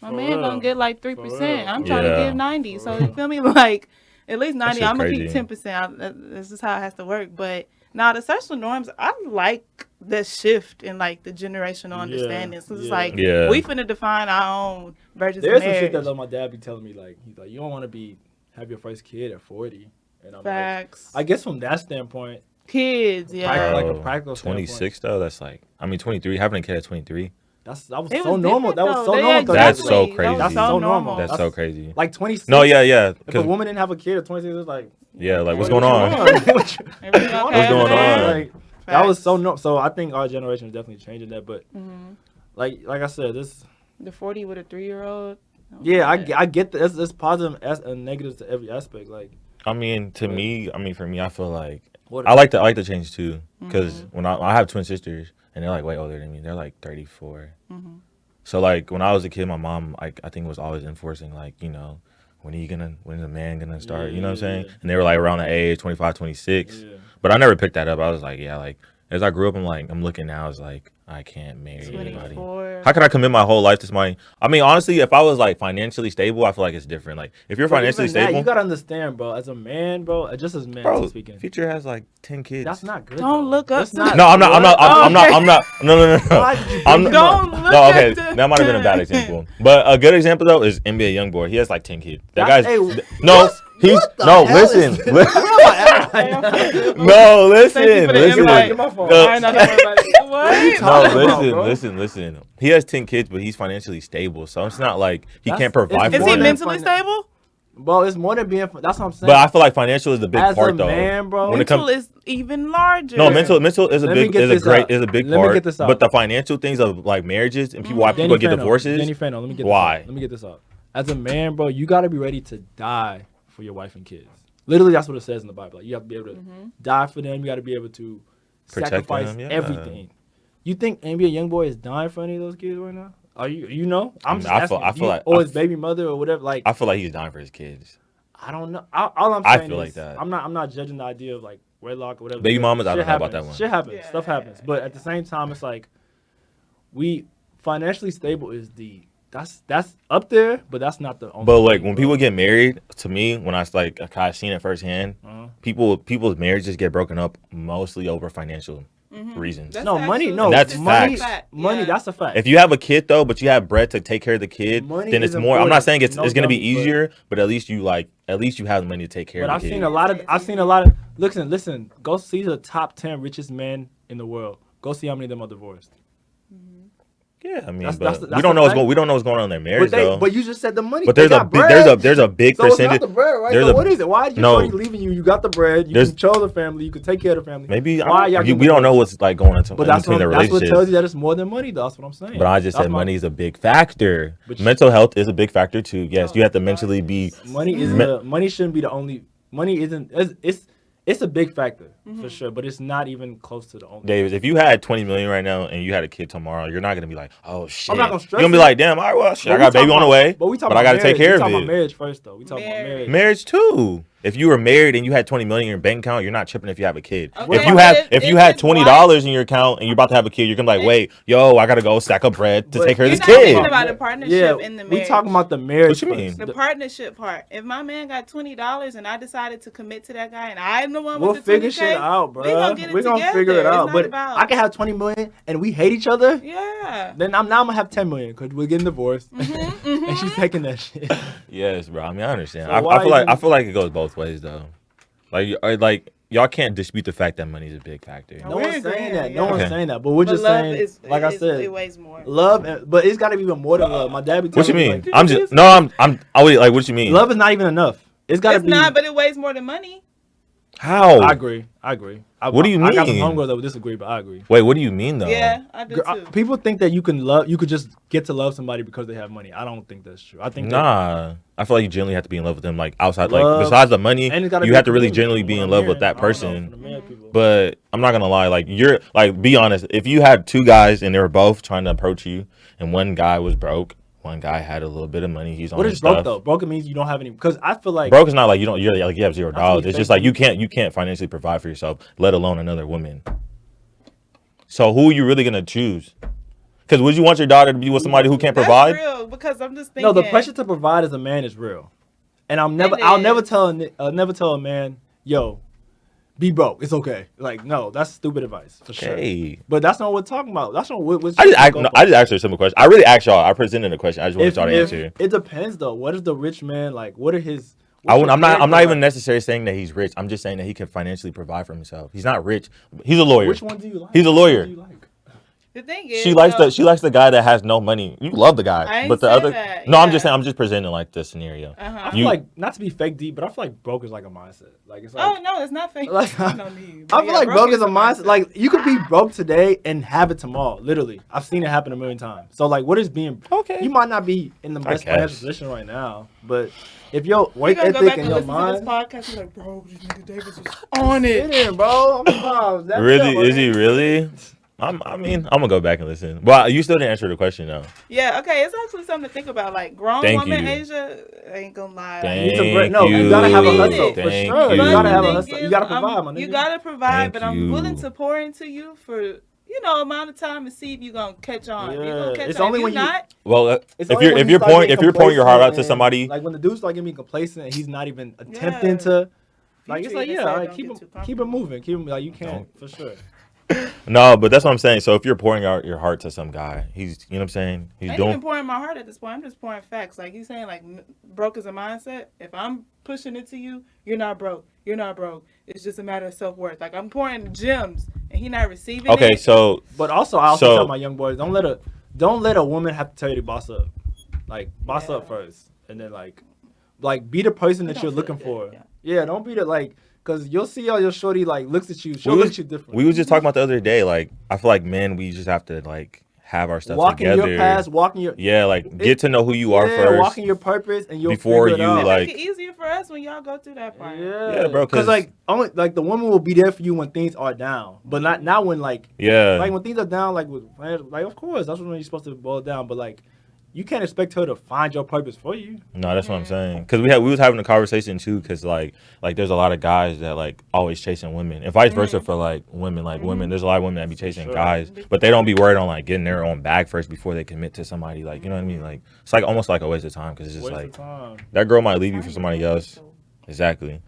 my For man real. gonna get like 3%. real. I'm trying to Yeah. give 90. So you feel me? Like at least 90. shit I'm gonna crazy. keep 10%. This is how it has to work. But now the social norms, I like the shift in like the generational understanding. So it's like Yeah. we finna define our own versions There's of some shit marriage. that my dad be telling me, like, he's like, you don't want to have your first kid at 40. And I'm Facts. like, I guess from that standpoint, Kids, yeah. like a Bro, practical 26 though, that's like, I mean, 23, having a kid at 23, that was It so was normal. different, That was though. so Yeah, normal. That's exactly. so That crazy. was That's so so normal. normal. that's so crazy. Like 26. No, yeah. If a 'cause- woman didn't have a kid at 26, it's like, yeah, like, what's what going on? Everything What's okay going over there? on? Like, that was Facts. so no. So I think our generation is definitely changing that. But like I said, this The 40 with a 3-year-old. Yeah, I get that. It's positive and negative to every aspect. Like, I mean, for me, I feel like what? I like the change too, because when I have twin sisters and they're like way older than me, they're like 34. So like when I was a kid, my mom I think was always enforcing like, you know, when is the man gonna start? You know what I'm saying? And they were like around the age 25, 26. Yeah. But I never picked that up. I was like, yeah, like as I grew up, I'm looking now, it's like I can't marry anybody. 24. How can I commit my whole life to somebody? I mean, honestly, if I was like financially stable, I feel like it's different. Like if you're financially stable, you gotta understand, bro. As a man, bro, just as men bro, speaking, Future has like 10 kids. that's not good. Don't look up. That's not. No, I'm not. No. Why did you I'm bring Don't him up? look No, at okay, the- that might have been a bad example. But a good example though is NBA YoungBoy. He has like 10 kids. That That's- guy's hey, no. He's the no. hell Listen. is this? No, Thank you listen. for the Listen. invite. Get my phone. No. I know that about it. What? No, talking about, listen. He has 10 kids, but he's financially stable, so it's not like he That's- can't provide it's Is for he them. mentally stable? Bro, it's more than being. That's what I'm saying. But I feel like financial is the big As part a though. man, bro. When it Mental comes, is even larger. no, mental is a Let me big get is a this great out. is a big Let me part. get this out. But the financial things of like marriages and why people get divorces. Danny Fano, let me get Why? This out. Let me get this out. As a man, bro, you gotta be ready to die for your wife and kids. Literally, that's what it says in the Bible. Like, you have to be able to die for them. You got to be able to Protect sacrifice them, yeah. everything. You think NBA YoungBoy is dying for any of those kids right now? Are you? You know? I'm just I feel asking. like- or his baby mother or whatever. Like, I feel like he's dying for his kids. I don't know. All I'm I saying feel is, like that. I'm not judging the idea of like wedlock or whatever. Baby because mamas, I shit don't know about happens. that one. Shit happens. Yeah. Stuff happens. But at the same time, it's like we financially stable is that's up there, but that's not the only. But like thing, when bro. people get married, to me, when I like I've seen it firsthand, Uh-huh. people's marriages get broken up mostly over financial reasons. That's No money, actually- no. That's money, facts. money. Yeah. That's a fact. If you have a kid though, but you have bread to take care of the kid, Money then it's is more. I'm not important. saying it's No gonna be dummy, but- easier, but at least you have the money to take care But of I've the kid. seen a lot of. Listen. Go see the top 10 richest men in the world. Go see how many of them are divorced. Yeah, I mean, That's- but that's we the don't know fact. we don't know what's going on in their marriage though. But you just said the money. But They there's a got big bread. there's a big So it's percentage. not the bread, right? there's So a- what is it? Why is your no. money leaving you? You got the bread. You There's- control the family. You can take care of the family. Maybe Why y'all we getting don't know divorced? what's like going on in But that's between what, their that's what relationships. tells you that it's more than money. That's what I'm saying. But I just That's said my- money is a big factor. But Mental health is a big factor too. Yes, you have to mentally be. Money isn't. Money shouldn't be the only. Money isn't. It's a big factor for sure, but it's not even close to the only. Davis, if you had 20 million right now and you had a kid tomorrow, you're not gonna be like, oh shit. I'm not gonna stress You're gonna be it. like, damn, all right, well, shit, But I we got a baby talking on the about- way, But we talking but I about gotta take marriage. care We of talking it. about marriage first, though. We talking about marriage. Marriage too. If you were married and you had 20 million in your bank account, you're not tripping if you have a kid. Okay, if you but have if you had it's $20 in your account and you're about to have a kid, you're gonna be like, wait, yo, I gotta go stack up bread to But take care of You're this not kid. thinking about the partnership in the we marriage. talking about the marriage. What you mean? first. The partnership part. If my man got $20 and I decided to commit to that guy and I'm the one We'll with the 20K, figure shit out, bro. We gonna get it We're gonna together. figure it It's out. not But about- I can have 20 million and we hate each other. Yeah. Then I'm now gonna have 10 million because we're getting divorced, Mm-hmm, and she's taking that shit. Yes, bro. I mean, I understand. So I why feel like even- I feel like it goes both ways though. Like y'all can't dispute the fact that money is a big factor. No, No we're one's saying agreeing, that. yeah. No one's Okay. saying that. But we're But just love saying, is, like I it said, weighs more. love. But it's got to be even more than love. My dad be What you telling me, mean? like, I'm just no. I'm. I wait. Like, what you mean? love is not even enough. It's got to It's be. not, but it weighs more than money. How? I agree. What do you I got some mean? homegirls that would disagree, but I agree. Wait, what do you mean though? Yeah, I do too. People think that you could just get to love somebody because they have money. I don't think that's true. I think that Nah, I feel like you generally have to be in love with them. Like outside, Love- like besides the money, and it's gotta you be have to really committed. generally be What in I'm love with hearing, that I don't know, person. from the married people. But I'm not gonna lie, like you're like be honest. If you had two guys and they were both trying to approach you, and one guy was broke, one guy had a little bit of money, he's on What his is broke stuff. though? Broke means you don't have any. Because I feel like Broke is not like you're like you have $0. That's It's just fake like you can't financially provide for yourself, let alone another woman. So who are you really gonna choose? Because would you want your daughter to be with somebody who can't That's provide? real because I'm just thinking. no, the pressure to provide as a man is real, and I'll never tell a man, yo, be broke. It's okay. Like no, that's stupid advice for sure. Okay. But that's not what we're talking about. That's not what. I just asked her a simple question. I really asked y'all. I presented a question. I just want y'all to answer. It depends though. What is the rich man like? What are his? I'm not character even like? necessarily saying that he's rich. I'm just saying that he can financially provide for himself. He's not rich. He's a lawyer. Which one do you like? He's a lawyer. Which one do you like? The thing is, she likes the guy that has no money. You love the guy, I ain't but the say other. that, No, I'm yeah. just saying. I'm just presenting like the scenario. I feel like, not to be fake deep, but I feel like broke is like a mindset. Like it's like, oh no, it's not fake. Like, No need. I feel like broke is a mindset. Like you could be broke today and have it tomorrow. Literally, I've seen it happen a million times. So like, what is being? Okay. You might not be in the best guess. financial position right now, but if your work You're gonna go ethic back and and your listen to this mind, podcast. You're like, bro, this nigga Davis was on it. Sit in, bro. I'm surprised. That's Really? it, Is he man. really? I mean, I'm gonna go back and listen. Well, you still didn't answer the question though. Yeah, okay, it's actually something to think about. Like grown Thank woman, you. Asia, I ain't gonna lie. Thank You need some bread. No, you gotta have a hustle for Thank sure. you. You But gotta the have a thing hustle. is, You gotta provide, my nigga. You gotta provide, Thank but I'm you. willing to pour into you for amount of time and see if you're gonna catch on. You're Yeah, gonna catch it's on. only If when you're you- not, Well, It's if only you're when if you you're start pouring getting your heart out to complacent somebody, and, like when the dude start getting complacent and he's not even attempting Yeah. to, like it's Future like even yeah, said like, don't keep get it too keep it comfortable. moving, keep it like you can't for sure. no, but that's what I'm saying. So if you're pouring out your heart to some guy, he's, you know what I'm saying? He's I ain't doing. even pouring my heart at this point. I'm just pouring facts. Like you saying, like broke is a mindset. If I'm pushing it to you, you're not broke. You're not broke. It's just a matter of self worth. Like I'm pouring gems and he not receiving Okay, it. so But also, I also So- tell my young boys, don't let a woman have to tell you to boss up. Like boss Yeah. up first, and then like be the person It that don't you're feel looking good, for. yeah. Yeah, don't be the like, cause you'll see how your shorty like looks at you. She'll look at you different. we was just talking about the other day. Like, I feel like men, we just have to like have our stuff walking together. your past, walking your Yeah, like get to know who you are yeah, first. walking your purpose, and you'll before figure it you, out. It like- make it easier for us when y'all go through that part. Yeah, bro, 'cause- Cause like only like the woman will be there for you when things are down, but not when like Yeah. when things are down. Like with like of course that's when you're supposed to boil down, but like you can't expect her to find your purpose for you. No, that's what I'm saying. Cause we was having a conversation too. Cause like there's a lot of guys that like always chasing women, and vice versa for like women. Like women, there's a lot of women that be chasing sure. guys, but they don't be worried on like getting their own bag first before they commit to somebody. Like, you know what I mean? Like it's like almost like a waste of time. Cause it's just Waste like of time. that girl might leave you for somebody else. Exactly.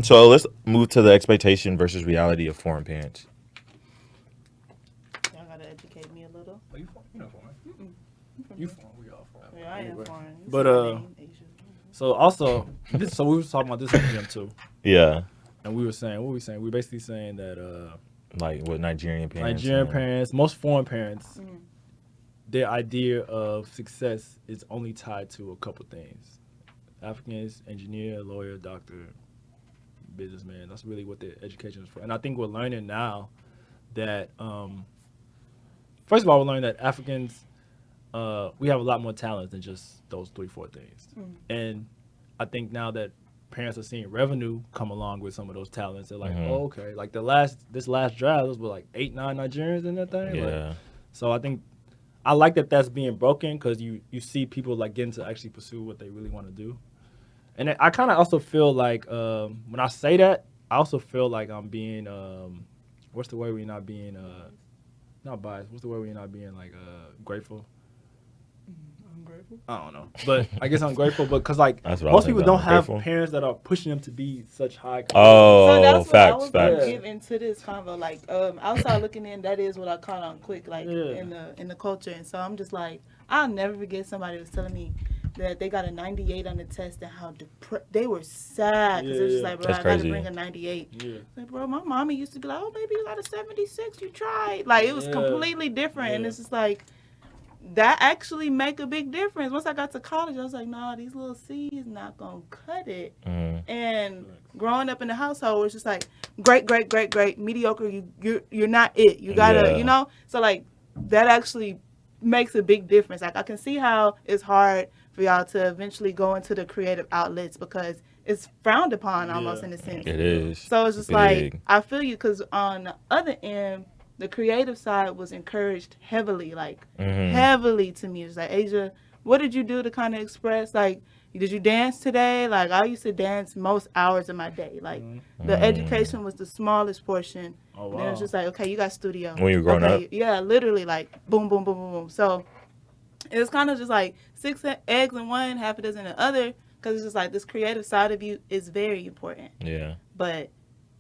So let's move to the expectation versus reality of foreign parents. Y'all gotta educate me a little. Oh, you know foreign. You foreign. We all foreign. Yeah, I am foreign. You But, say my name, Asia. So also, so we was talking about this in the gym too, Yeah. and we were saying what were we saying? We were basically saying that Like with Nigerian parents. Nigerian and- parents, most foreign parents, their idea of success is only tied to a couple things. Africans, engineer, lawyer, doctor, businessman. That's really what their education is for. And I think we're learning now that, first of all, we're learning that Africans, we have a lot more talent than just those 3-4 things. And I think now that parents are seeing revenue come along with some of those talents, they're like, oh, okay. Like this last draft, those were like 8-9 Nigerians in that thing. Yeah. Like, so I think I like that that's being broken because you see people like getting to actually pursue what they really want to do. And I kind of also feel like when I say that, I also feel like I'm being what's the word when you're not being not biased? What's the word when you're not being like grateful? Ungrateful. I don't know, but I guess I'm grateful because like That's what I most was people thinking don't about, have grateful. parents that are pushing them to be such high. Oh, So that's what I facts, was gonna facts. give into this convo. Like, outside looking in, that is what I caught on quick, like Yeah. in the culture. And so I'm just like, I'll never forget somebody was telling me that they got a 98 on the test and how they were sad because it was just Yeah. like, bro, That's I got to crazy. bring a 98. Yeah. Like, bro, my mommy used to be like, oh, baby, you got a 76. You tried. Like, it was Yeah. completely different, and Yeah. it's just like. That actually make a big difference. Once I got to college, I was like, nah, these little C's not gonna cut it. And growing up in the household, where it's just like great, mediocre. You're not it. You gotta, Yeah. So like that actually makes a big difference. Like I can see how it's hard for y'all to eventually go into the creative outlets because it's frowned upon almost in a sense. It is. So it's just big. like I feel you because on the other end, the creative side was encouraged heavily, like heavily to me. It's like, Asia, what did you do to kind of express? Like, did you dance today? Like, I used to dance most hours of my day. Like, the education was the smallest portion. Oh, And then it was wow. just like, okay, you got studio. When you were growing up? Yeah, literally, like, boom, boom, boom, boom, boom. So it was kind of just like 6 eggs in one, half a dozen in the other, because it's just like this creative side of you is very important. Yeah. But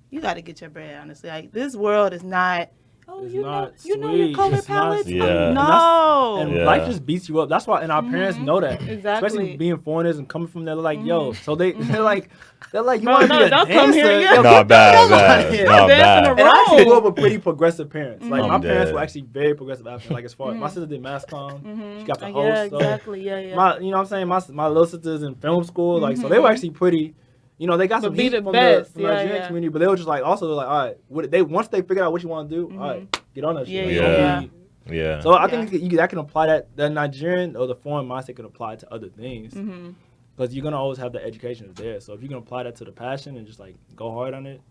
you got to get your bread, honestly. Like, this world is not, Oh, It's you not know your sweet. color It's not palettes. sweet. Yeah. No. And Yeah. life just beats you up. That's why, and our parents know that. Exactly. Especially being foreigners and coming from there, they're like, yo. So they're like, you Bro, want to no, be a don't dancer? come here. Yo, Not bad, come on bad. here. Not Dancing bad. around. And I actually grew up with pretty progressive parents. Like my I'm parents dead. were actually very progressive after, like as far my sister did mass comm. She got the host. Yeah, So exactly. Yeah. my, you know what I'm saying? My little sisters in film school, like so they were actually pretty. You know, they got But some be heat the from best. the Yeah, Nigerian yeah. community, but they were just like also like, all right, once they figure out what you want to do, all right, get on that shit. Yeah, Like, yeah. don't be- Yeah. So I think that can apply that Nigerian or the foreign mindset can apply to other things. Because you're gonna always have the education there. So if you can apply that to the passion and just like go hard on it,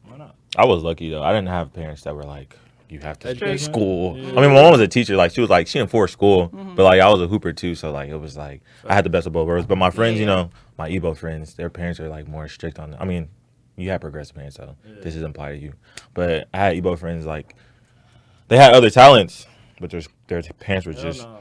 why not? I was lucky though. I didn't have parents that were like, you have to Education? school. Yeah. I mean, my mom was a teacher. Like she enforced school, but like I was a hooper too. So like it was like I had the best of both worlds. But my friends, you know, my Igbo friends, their parents are like more strict on. I mean, you have progressive parents, so this doesn't apply to you. But I had Igbo friends like they had other talents, but their parents were just no.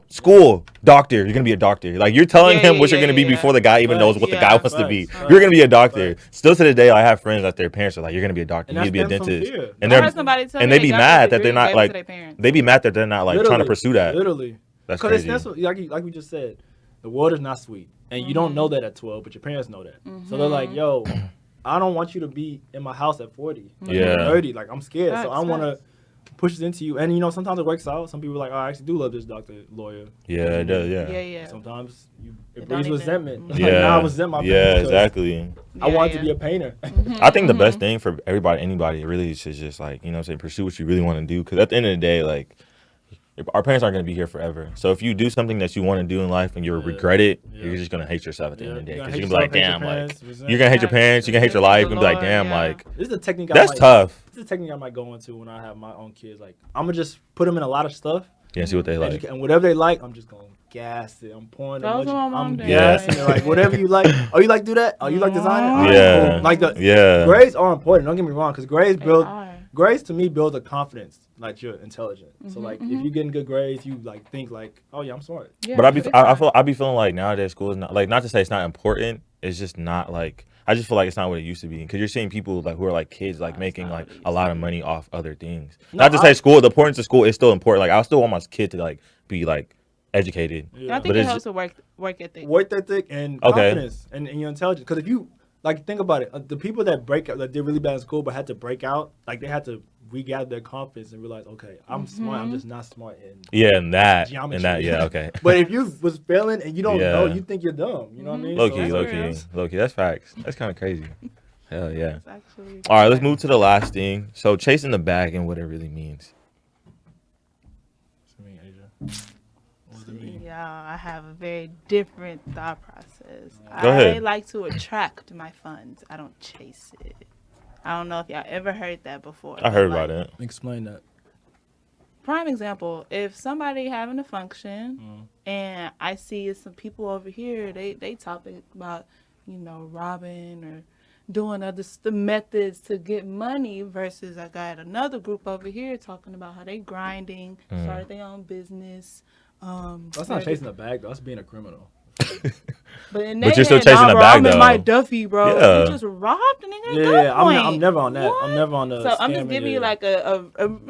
school, doctor. You're gonna be a doctor. Like you're telling him what you're gonna be before the guy even knows what the guy wants to be. Facts. You're gonna be a doctor. Still to this day, I have friends that their parents are like, you're gonna be a doctor. And You need to be a that stems from dentist. fear. And I they're heard somebody tell and me they be got mad the that they're degree not and gave it like to their parents. they be mad that they're not like trying to pursue that. Literally. That's Because crazy. like we just said, the world is not sweet. And you don't know that at 12, but your parents know that. So they're like, yo, I don't want you to be in my house at 40. Like, Yeah. 30. Like, I'm scared. So I Facts, want to push it into you. And, you know, sometimes it works out. Some people are like, oh, I actually do love this doctor, lawyer. Yeah, it does. Yeah. Yeah. Sometimes it It breeds don't even- resentment. Like, Yeah. now I resent my Yeah, parents because exactly. I wanted to be a painter. I think the best thing for anybody, really is to just like, you know what I'm saying, pursue what you really want to do. Because at the end of the day, like, our parents aren't going to be here forever. So if you do something that you want to do in life and you regret it, you're just going to hate yourself at the end of the day. You're Because gonna you're going to be hate like, damn, yourself, hate like, your parents, you're going to hate your parents, you're going to hate your life, you're going to be like, damn, Yeah. like, This is a technique that's tough. This is a technique I might go into when I have my own kids. Like, I'm going to just put them in a lot of stuff. Yeah, see what they like. And whatever they like, I'm just going to gas it. I'm pouring That was them. what my mom I'm did. gassing it. Like, whatever you like. Oh, you like do that? Oh, you like design it? All right, Yeah. cool. Like, Yeah. grades are important. Don't get me wrong. Because are. grades to me build a confidence. Like, you're intelligent. So, like, if you're getting good grades, you, like, think, like, oh, yeah, I'm smart. Yeah, But it's I be feeling like nowadays school is not like, not to say it's not important. It's just not like, I just feel like it's not what it used to be. Because you're seeing people like who are like kids like making like a lot of money off other things. No, Not to say school, the importance of school is still important. Like I still want my kid to like be like educated. I think But it it's helps with work ethic. Work ethic and confidence and your intelligence. Because if you, like, think about it. The people that break out, that did really bad in school but had to break out, like, they had to regather their confidence and realize, okay, I'm smart. I'm just not smart in Yeah, and that geometry. and that. Yeah, okay. But if you was failing and you don't Yeah. know, you think you're dumb. You know what I mean? Low So key, it's low like, key, low key. That's facts. That's kind of crazy. Hell yeah. It's actually All right, let's move to the last thing. So chasing the bag and what it really means. What's it mean, Asia? What does it mean? Y'all, I have a very different thought process. Go ahead. I like to attract my funds. I don't chase it. I don't know if y'all ever heard that before. I heard but, about like, it. Explain that. Prime example, if somebody having a function and I see some people over here, they talking about, you know, robbing or doing the methods to get money versus I got another group over here talking about how they grinding, started their own business. That's not chasing a bag, though. That's being a criminal. But you're still chasing the bag, I'm in though. my Duffy, bro. Yeah. You just robbed and they got Yeah, I'm never on that. What? I'm never on the. So I'm just scamming, giving you like a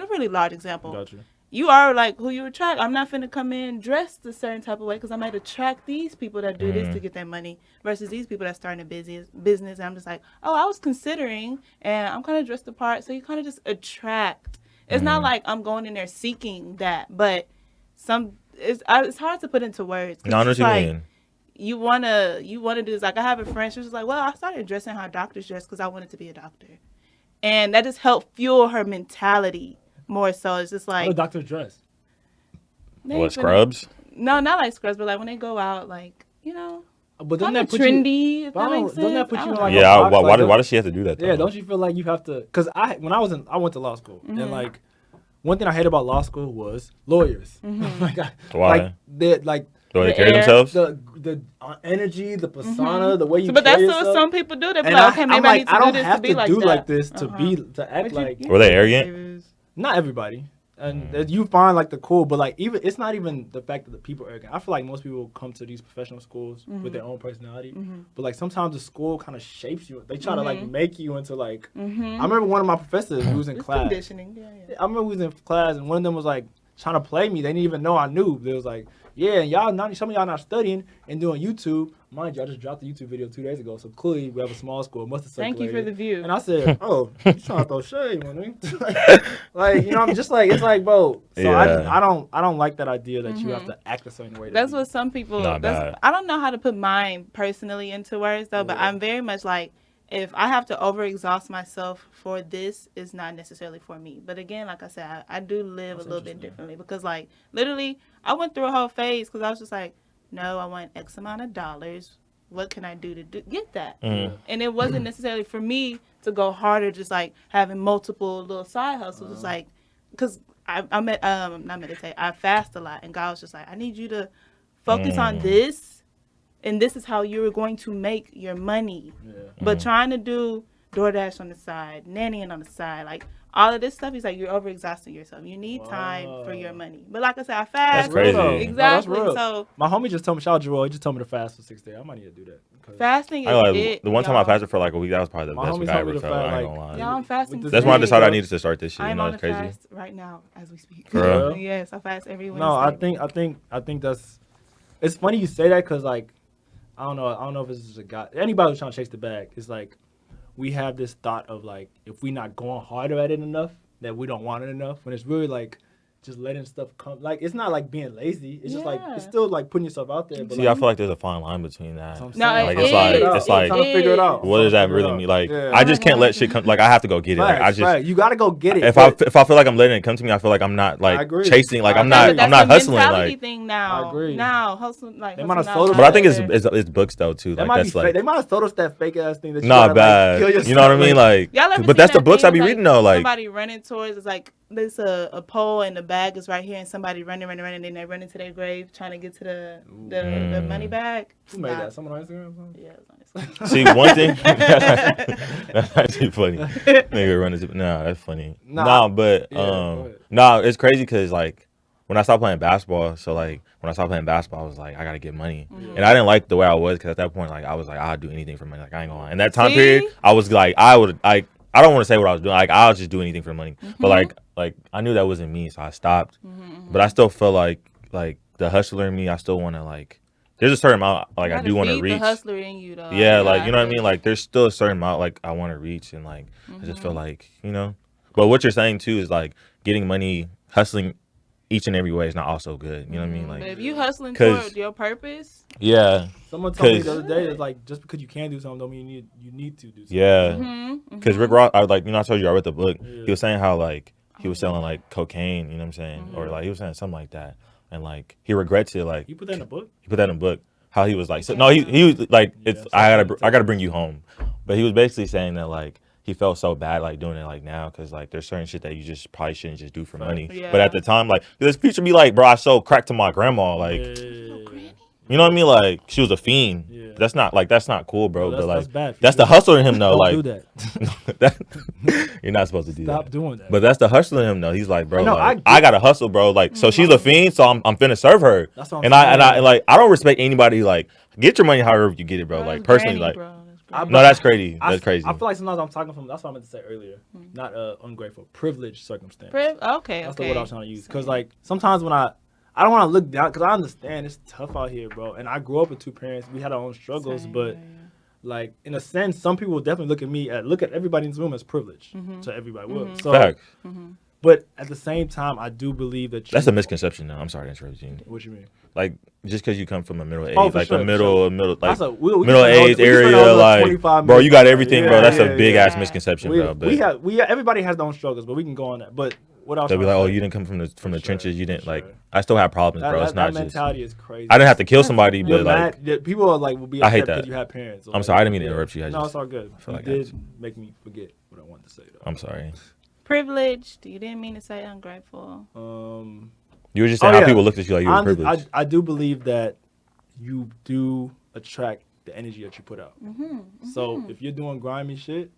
really large example. Gotcha. You are like who you attract. I'm not finna come in dressed a certain type of way because I might attract these people that do this to get that money versus these people that starting a business. And I'm just like, oh, I was considering, and I'm kind of dressed the part. So you kind of just attract. It's not like I'm going in there seeking that, but it's hard to put into words. No, I know what you mean. You wanna do this. Like I have a friend. She was like, well, I started dressing how doctors dress because I wanted to be a doctor, and that just helped fuel her mentality more. So it's just How like do doctors dress? What, scrubs? No, not like scrubs, but like when they go out, like, you know, But kind doesn't of that put trendy. you? If that makes sense. Doesn't that put I you in don't like know. Yeah, a box? why Like, does she have to do that though? Yeah, don't you feel like you have to? Because I went to law school and like one thing I hate about law school was lawyers. Like, Why? Like they like Do they The carry air. themselves? the energy, the persona, the way you. So, but that's carry what yourself. some people do. They be And like, okay, I'm maybe I need like, I to do don't this have to be to like do that. like this to be to act But like. Were they arrogant? Not everybody. And you find like the cool, but like even it's not even the fact that the people are arrogant. I feel like most people come to these professional schools with their own personality, but like sometimes the school kind of shapes you. They try to like make you into like. I remember one of my professors who was in class. Conditioning. Yeah. I remember we was in class and one of them was like trying to play me. They didn't even know I knew. They was like, yeah, some of y'all not studying and doing YouTube. Mind you, I just dropped the YouTube video 2 days ago, so clearly we have a small school. Must have circulated. Thank you for the view. And I said, oh, you trying to throw shade, man? Like, you know, I'm just like, it's like, bro. So I don't like that idea that you have to act a certain way. That's what some people. I don't know how to put mine personally into words though, but I'm very much like, if I have to overexhaust myself for this, it's not necessarily for me. But again, like I said, I do live a little bit differently because, like, literally, I went through a whole phase because I was just like, no, I want X amount of dollars. What can I do to get that? And it wasn't necessarily for me to go harder, just like having multiple little side hustles. It's like, because I fast a lot, and God was just like, I need you to focus on this, and this is how you're going to make your money. But trying to do DoorDash on the side, nannying on the side, like all of this stuff, he's like, you're overexhausting yourself. You need time for your money. But like I said, I fast. That's crazy. Exactly. No, that's real. So my homie just told me, shout out Jerome, he just told me to fast for 6 days. I might need to do that. Fasting is it. The one time I fasted for like a week, that was probably the My best homie week I told me ever to felt. fast, I ain't like, gonna lie. Yeah, I'm fasting. That's That's why I today. decided I needed to start this shit. I'm You know, on it's a crazy. fast right now as we speak. For real? Yes, I fast every Wednesday. No, I think that's. It's funny you say that because like, I don't know if it's just a guy. Anybody who's trying to chase the bag, it's like, we have this thought of like, if we not going harder at it enough, that we don't want it enough. When it's really like, just letting stuff come. Like, it's not like being lazy. It's just like, it's still like putting yourself out there. But See, like, I feel like there's a fine line between that. No, like, it's like trying to figure it out. what does that really mean? Like, I just can't let shit come. Like, I have to go get it. Like, I just you gotta go get it. if I feel like I'm letting it come to me, I feel like I'm not like chasing. Like, I'm not hustling. Like, thing now. I agree. Now hustling like. They might have sold us but I think it's books though too. That Like, might that's be fake. like They might have sold us that fake ass thing. That you not gotta, bad. like, kill You know what I mean? Like, but that's the books I be reading though. Like, somebody running towards it's like there's a pole and the bag is right here, and somebody running, and then they run into their grave trying to get to the money bag. Who made that? Someone on Instagram? Yeah, it was on Instagram. see one thing. That's actually funny. Nigga running. No, that's funny. But it's crazy because like when I stopped playing basketball, I was like, I gotta get money, and I didn't like the way I was because at that point, like I was like, I'll do anything for money. Like I ain't gonna lie. In that time period, I was like, I don't want to say what I was doing. Like I'll just do anything for money. But like I knew that wasn't me, so I stopped. But I still feel like the hustler in me, I still want to like. There's a certain amount like I do want to reach. The hustler in you though. Yeah, like you know what I mean. Like there's still a certain amount like I want to reach, and like I just feel like But what you're saying too is like getting money, hustling each and every way is not also good. You know what I mean? Like, but if you hustling toward your purpose. Yeah. Someone told me the other day, it's like just because you can do something don't mean you need to do something. Yeah. Because Rick Ross, I told you I read the book. Yeah. He was saying how like he was selling like cocaine. You know what I'm saying? Or like he was saying something like that, and like he regrets it. Like you put that in a book. He put that in a book. How he was like, so, no, he was like, it's I gotta bring you home, but he was basically saying that like. He felt so bad like doing it like now because like there's certain shit that you just probably shouldn't just do for money. Yeah. But at the time, like this picture be like, bro, I sold crack to my grandma. Like, you know what I mean? Like she was a fiend. Yeah. That's not cool, bro. But like that's the hustler in him though. Don't do that. You're not supposed to do that. Stop doing that. But that's the hustler in him though. He's like, bro, I gotta hustle, bro. Like so she's a fiend, so I'm finna serve her. That's what I don't respect anybody. Like get your money however you get it, bro. Like personally, like. No, that's crazy. That's crazy. I feel like sometimes I'm talking from. That's what I meant to say earlier. Not ungrateful, privileged circumstance. Okay. That's the word I was trying to use. Because like sometimes when I don't want to look down. Because I understand it's tough out here, bro. And I grew up with two parents. We had our own struggles, but like in a sense, some people will definitely look at everybody in this room as privileged. So everybody will. So. Fact. But at the same time, I do believe that that's a misconception. Now, I'm sorry to interrupt you. What you mean? Like just because you come from a middle age, the middle age area, like bro, you got everything, bro. That's a big ass misconception, bro. But everybody has their own struggles, but we can go on that. But what else? They'll be like, oh, you didn't come from the trenches. You didn't like. I still have problems, bro. It's not that mentality is crazy. I didn't have to kill somebody, but like people are like will be. I hate that because you have parents. I'm sorry, I didn't mean to interrupt you. No, it's all good. You did make me forget what I wanted to say though. I'm sorry. Privileged. You didn't mean to say ungrateful. You were just saying how people looked at you like you were privileged. I do believe that you do attract the energy that you put out. So if you're doing grimy shit,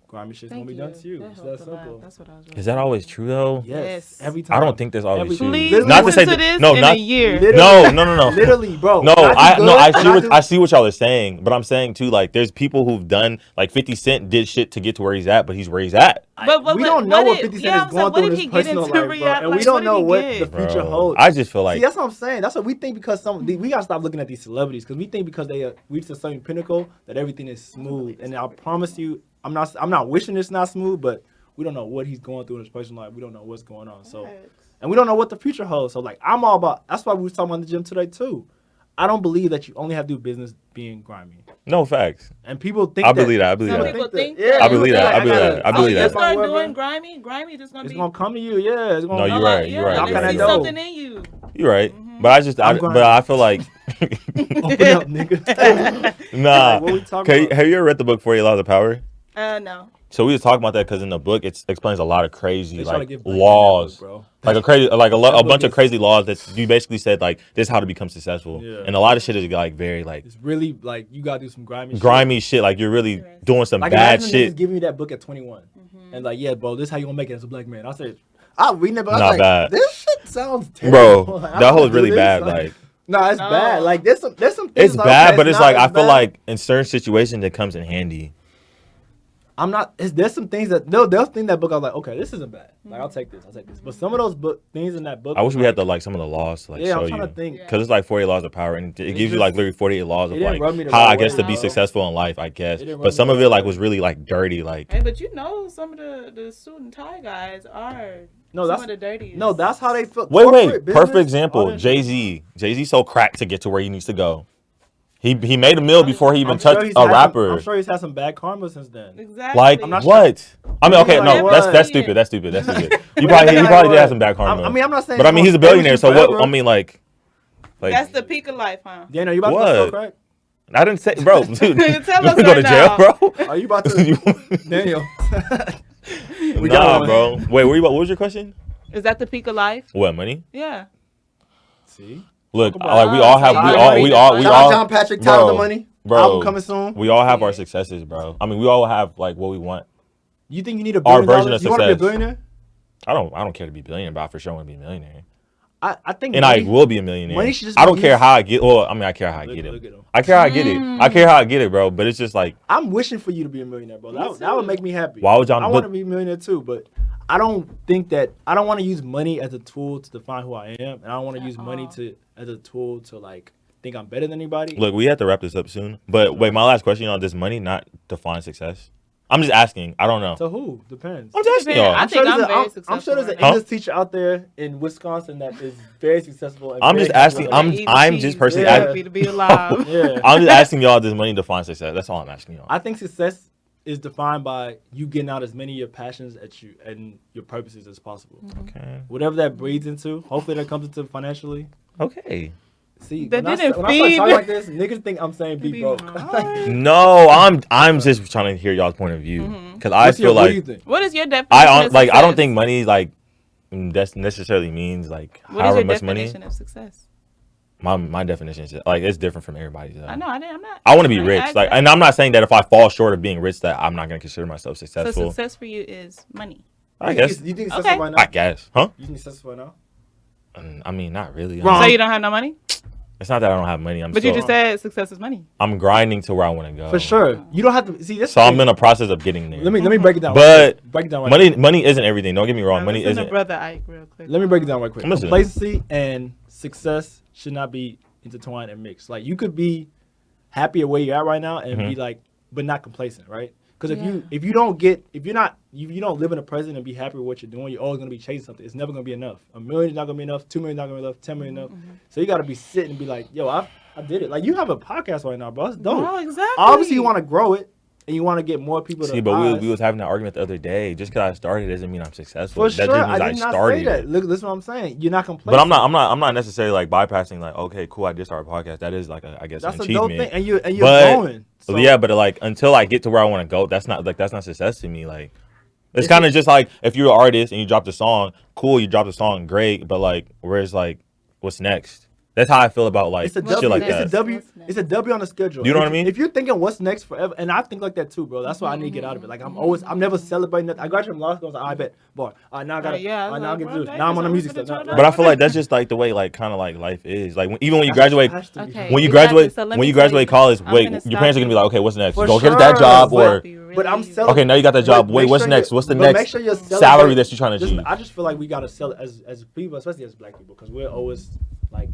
grimy shit's gonna be done to you. It's that simple. That's what I was. Is that always true though? Yes. Yes. Every time. I don't think that's always true. Please Not to say listen to that, this no, in not a year. no. Literally, bro. No, When I do no, I good, see when what do- I see what y'all are saying, but I'm saying too, like, there's people who've done, like, 50 Cent did shit to get to where he's at, but he's where he's at. we don't know what 50 Cent is so going what through in did his he get personal into life, bro. And we like, don't what did know he what get? the future Bro, holds. I just feel like See, that's what I'm saying. That's what we think because we gotta stop looking at these celebrities because we think because they reached a certain pinnacle that everything is smooth. And I promise you, I'm not wishing it's not smooth, but we don't know what he's going through in his personal life. We don't know what's going on. So, and we don't know what the future holds. So, like, I'm all about. That's why we was talking about the gym today too. I don't believe that you only have to do business being grimy. No facts. And people think I believe that. I believe Some that. people think yeah, I believe that. I believe gotta- that. I believe you that. start Whatever. doing grimy just gonna It's be. gonna come to you. Yeah, it's gonna. No, you're right. You're right. Yeah, You're they right. see You're right. something in you. You're right. But I just, I'm but grimy. I feel like, Open up, nigga. nah. What we talking Okay, about? have you ever read the book 48 Laws of Power? No. So we was talking about that because in the book it explains a lot of crazy They try to like give black men that laws, book, bro. like a crazy like a book bunch of is- crazy laws that you basically said like this is how to become successful, Yeah. and a lot of shit is like very like It's really like you gotta do some grimy grimy shit. Like you're really doing some Like bad imagine shit. niggas giving you that book at 21 and like, yeah, bro, this is how you gonna make it as a black man. I said, I reading it, but I was Not like, bad. this shit sounds terrible. Bro, Like, I that don't whole wanna is really do this. bad. Like no, it's No. bad. Like there's some things. it's like, bad, okay, but it's not like as I feel bad. like in certain situations it comes in handy. I'm not. There's some things that they'll think that book. I was like, okay, this isn't bad. Like I'll take this. But some of those things in that book. I wish we like, had the like some of the laws to like Yeah, show I'm trying you. to think. Because it's like 48 laws of power, and it gives you just- like literally 48 laws it of didn't like rub me the how right I guess way, to be bro. successful in life, I guess. It didn't rub But me some the of right it like way. was really like dirty, like Hey, but you know some of the suit and tie guys are No, some that's of the dirtiest. no, that's how they feel. wait, Corporate perfect business, all example. that- Jay-Z so cracked to get to where he needs to go. He made a meal before he even I'm sure touched he's a had some- rapper. I'm sure he's had some bad karma since then. Exactly. Like I'm not what? I mean, okay, Like, no, what? that's stupid. That's stupid. That's stupid. He probably did have some bad karma. I mean, I'm not saying. but I mean, he's a billionaire, so what? I mean, like That's the peak of life, huh? Daniel, you about to What? go so crack? I didn't say, bro. Dude, Tell you us wanna go to right jail, now. bro? Are you about to, Daniel? We got Nah, one. bro. Wait, what was your question? Is that the peak of life? What money? Yeah. See, Look, Talk about like we all have, it. we Shout all, out John Patrick, bro, Tyler the Money. bro. Album coming soon. We all have our successes, bro. I mean, we all have like what we want. You think you need a Our billion version dollars? of You want to be a success. billionaire? I don't care to be a billionaire, but I for sure want to be a millionaire. I think. And money, I will be a millionaire. money should just I be don't care used- how I get. Well, I mean, I care how I Look- get look it. at him. I care how I get it. I care how I get it, bro. But it's just like, I'm wishing for you to be a millionaire, bro. That would make me happy. Why would y'all- I but- want to be a millionaire too, but I don't think that I don't want to use money as a tool to define who I am, and I don't want to use money as a tool to like think I'm better than anybody. look, we have to wrap this up soon. But wait, my last question on does money not define success? I'm just asking. I don't know. To who? Depends. I'm just asking y'all. I think I'm very successful. I'm sure there's an right now. English teacher out there in Wisconsin that is very successful. And I'm very just asking- successful. I'm- Eat the I'm cheese, just personally they're asking- happy to be alive. Yeah. I'm just asking y'all, does money define success? That's all I'm asking y'all. I think success is defined by you getting out as many of your passions at you and your purposes as possible. Okay. Whatever that breeds into, hopefully that comes into financially. Okay. See, That when I didn't start talking feed. like this, niggas think I'm saying be Be broke. broke. No, I'm just trying to hear y'all's point of view because I What's feel what do you like think? What is your definition? I of like I don't success? think money like that necessarily means like What is however your much money. definition of success? My definition is like it's different from everybody's. I know. I'm not. I want to be I rich, asked like, that. and I'm not saying that if I fall short of being rich, that I'm not gonna consider myself So successful. success for you is money. I guess. You think Okay. successful right now? I guess, huh? You think successful right now? I mean, not really. Wrong. So you don't have no money? It's not that I don't have money. But you just said success is money. I'm grinding to where I want to go. For sure. You don't have to see this. So I'm in a process of getting there. Let me break it down. But break it down. Right money isn't everything. Don't get me wrong. Money Listen to isn't. Brother Ike real quick. Let me break it down right quick. I'm listening. Complacency and success should not be intertwined and mixed. Like you could be happy at where you're at right now and be like, but not complacent, right? Because if you don't live in the present and be happy with what you're doing, you're always gonna be chasing something. It's never gonna be enough. $1 million is not gonna be enough. $2 million not gonna be enough. 10 million enough. So you gotta be sitting and be like, yo, I did it. Like you have a podcast right now, bro. That's dope. Oh, exactly. Obviously, you want to grow it and you want to get more people to See, but eyes. we was having that argument the other day. Just because I started doesn't mean I'm successful. For that sure, just means I did not started say that. it. Look, this is what I'm saying. You're not complacent. But I'm not necessarily like bypassing like, okay, cool, I did start a podcast. That is like I guess That's an a dope achievement. thing, and you're But- growing. So, Yeah, but like until I get to where I want to go, that's not success to me. Like it's kind of just like if you're an artist and you dropped a song, cool, you dropped a song, great, but like where's like what's next? That's how I feel about like It's a shit W. like It's a that. W. It's a W on the schedule. You know what I mean? If you're thinking what's next forever, and I think like that too, bro. That's why I need to get out of it. Like I'm never celebrating nothing. I graduated from law school. I was like, I bet, boy. Now I gotta. Yeah, I was now I like, get to bro, do this. Now I'm on the music stuff. turn Now- up. But I feel like that's just like the way like kind of like life is. Like even when you graduate, Has to be. Okay. when you Exactly. graduate, So let when me you tell graduate you, college, I'm wait, gonna your stop parents are you. gonna be like, okay, what's next? For Go get that sure, job, but- or But I'm Really- selling. okay, now you got that job. But Wait, make what's sure next? you- What's the but make next sure you salary celebrate- that you're trying to Just- achieve? I just feel like we gotta sell it as people, especially as black people, because we're always like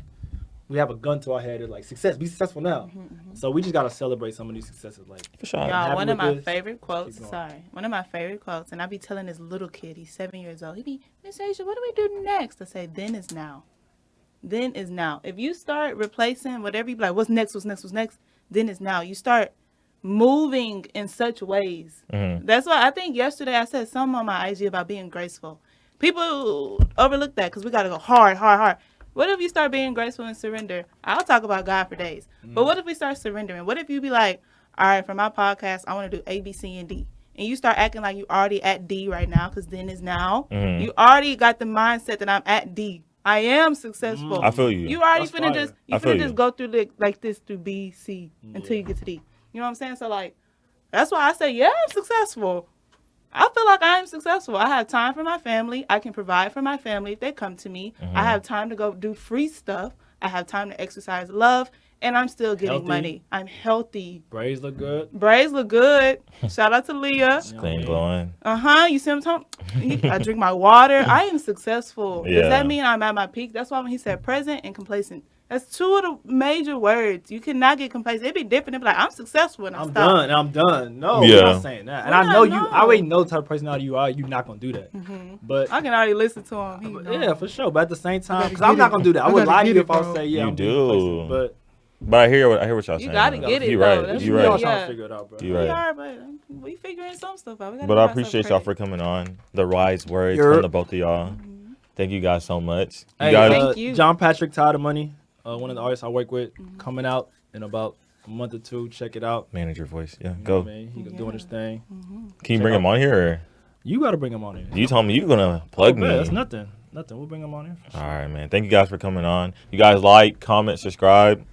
we have a gun to our head of like success. Be successful now. So we just gotta celebrate some of these successes. Like For sure. I'm Y'all, happy one of with my this. favorite quotes. Keep going. Sorry, one of my favorite quotes, and I be telling this little kid. He's 7 years old. He be, Miss Asia, what do we do next? I say, then is now. Then is now. If you start replacing whatever you be like, what's next? What's next? What's next? Then is now. You start moving in such ways. That's why I think yesterday I said something on my IG about being graceful. People overlook that because we gotta go hard, hard, hard. What if you start being graceful and surrender? I'll talk about God for days. But what if we start surrendering? What if you be like, all right, for my podcast, I want to do A, B, C, and D. And you start acting like you already at D right now because then is now. You already got the mindset that I'm at D. I am successful. I feel you. You already That's finna fire. just you I feel finna you. just go through like this through B, C until you get to D. You know what I'm saying? So like that's why I say, yeah, I'm successful. I feel like I am successful. I have time for my family. I can provide for my family if they come to me. I have time to go do free stuff. I have time to exercise love, and I'm still getting Healthy. money. I'm healthy. Braids look good. Braids look good. Shout out to Leah. Clean glowing. You see what I'm talking? I drink my water. I am successful. Yeah. Does that mean I'm at my peak? That's why when he said present and complacent, that's two of the major words. You cannot get complacent. It'd be different. It'd be like, I'm successful and I I'm stop. done. I'm done. No, Yeah. we're not saying that. And We're I know not, you. no. I already know the type of personality you are. You're not gonna do that. But I can already listen to him. He know. yeah, for sure. But at the same time, gotta because I'm get not it. gonna do that. I I would gotta lie to get you it, if I bro. would say, yeah, You I'm being do. complacent. But But I hear what y'all saying. You gotta though. get it, You though. right. That's You we what all right. trying Yeah. to figure it out, bro. You We right. are, but we figuring some stuff out. We gotta But give I ourselves appreciate y'all credit. for coming on. The wise words You're- from the both of y'all. Thank you guys so much. You Hey, guys, Thank you. John Patrick, Tired of Money, one of the artists I work with, coming out in about a month or two. Check it out. manager voice. Yeah, You know go. what I mean? He doing his thing. Can you bring him on here? Or You got to bring him on here. you told me you were gonna plug me. Yeah, that's nothing. Nothing. We'll bring him on here. All right, man. Thank you guys for coming on. You guys like, comment, subscribe.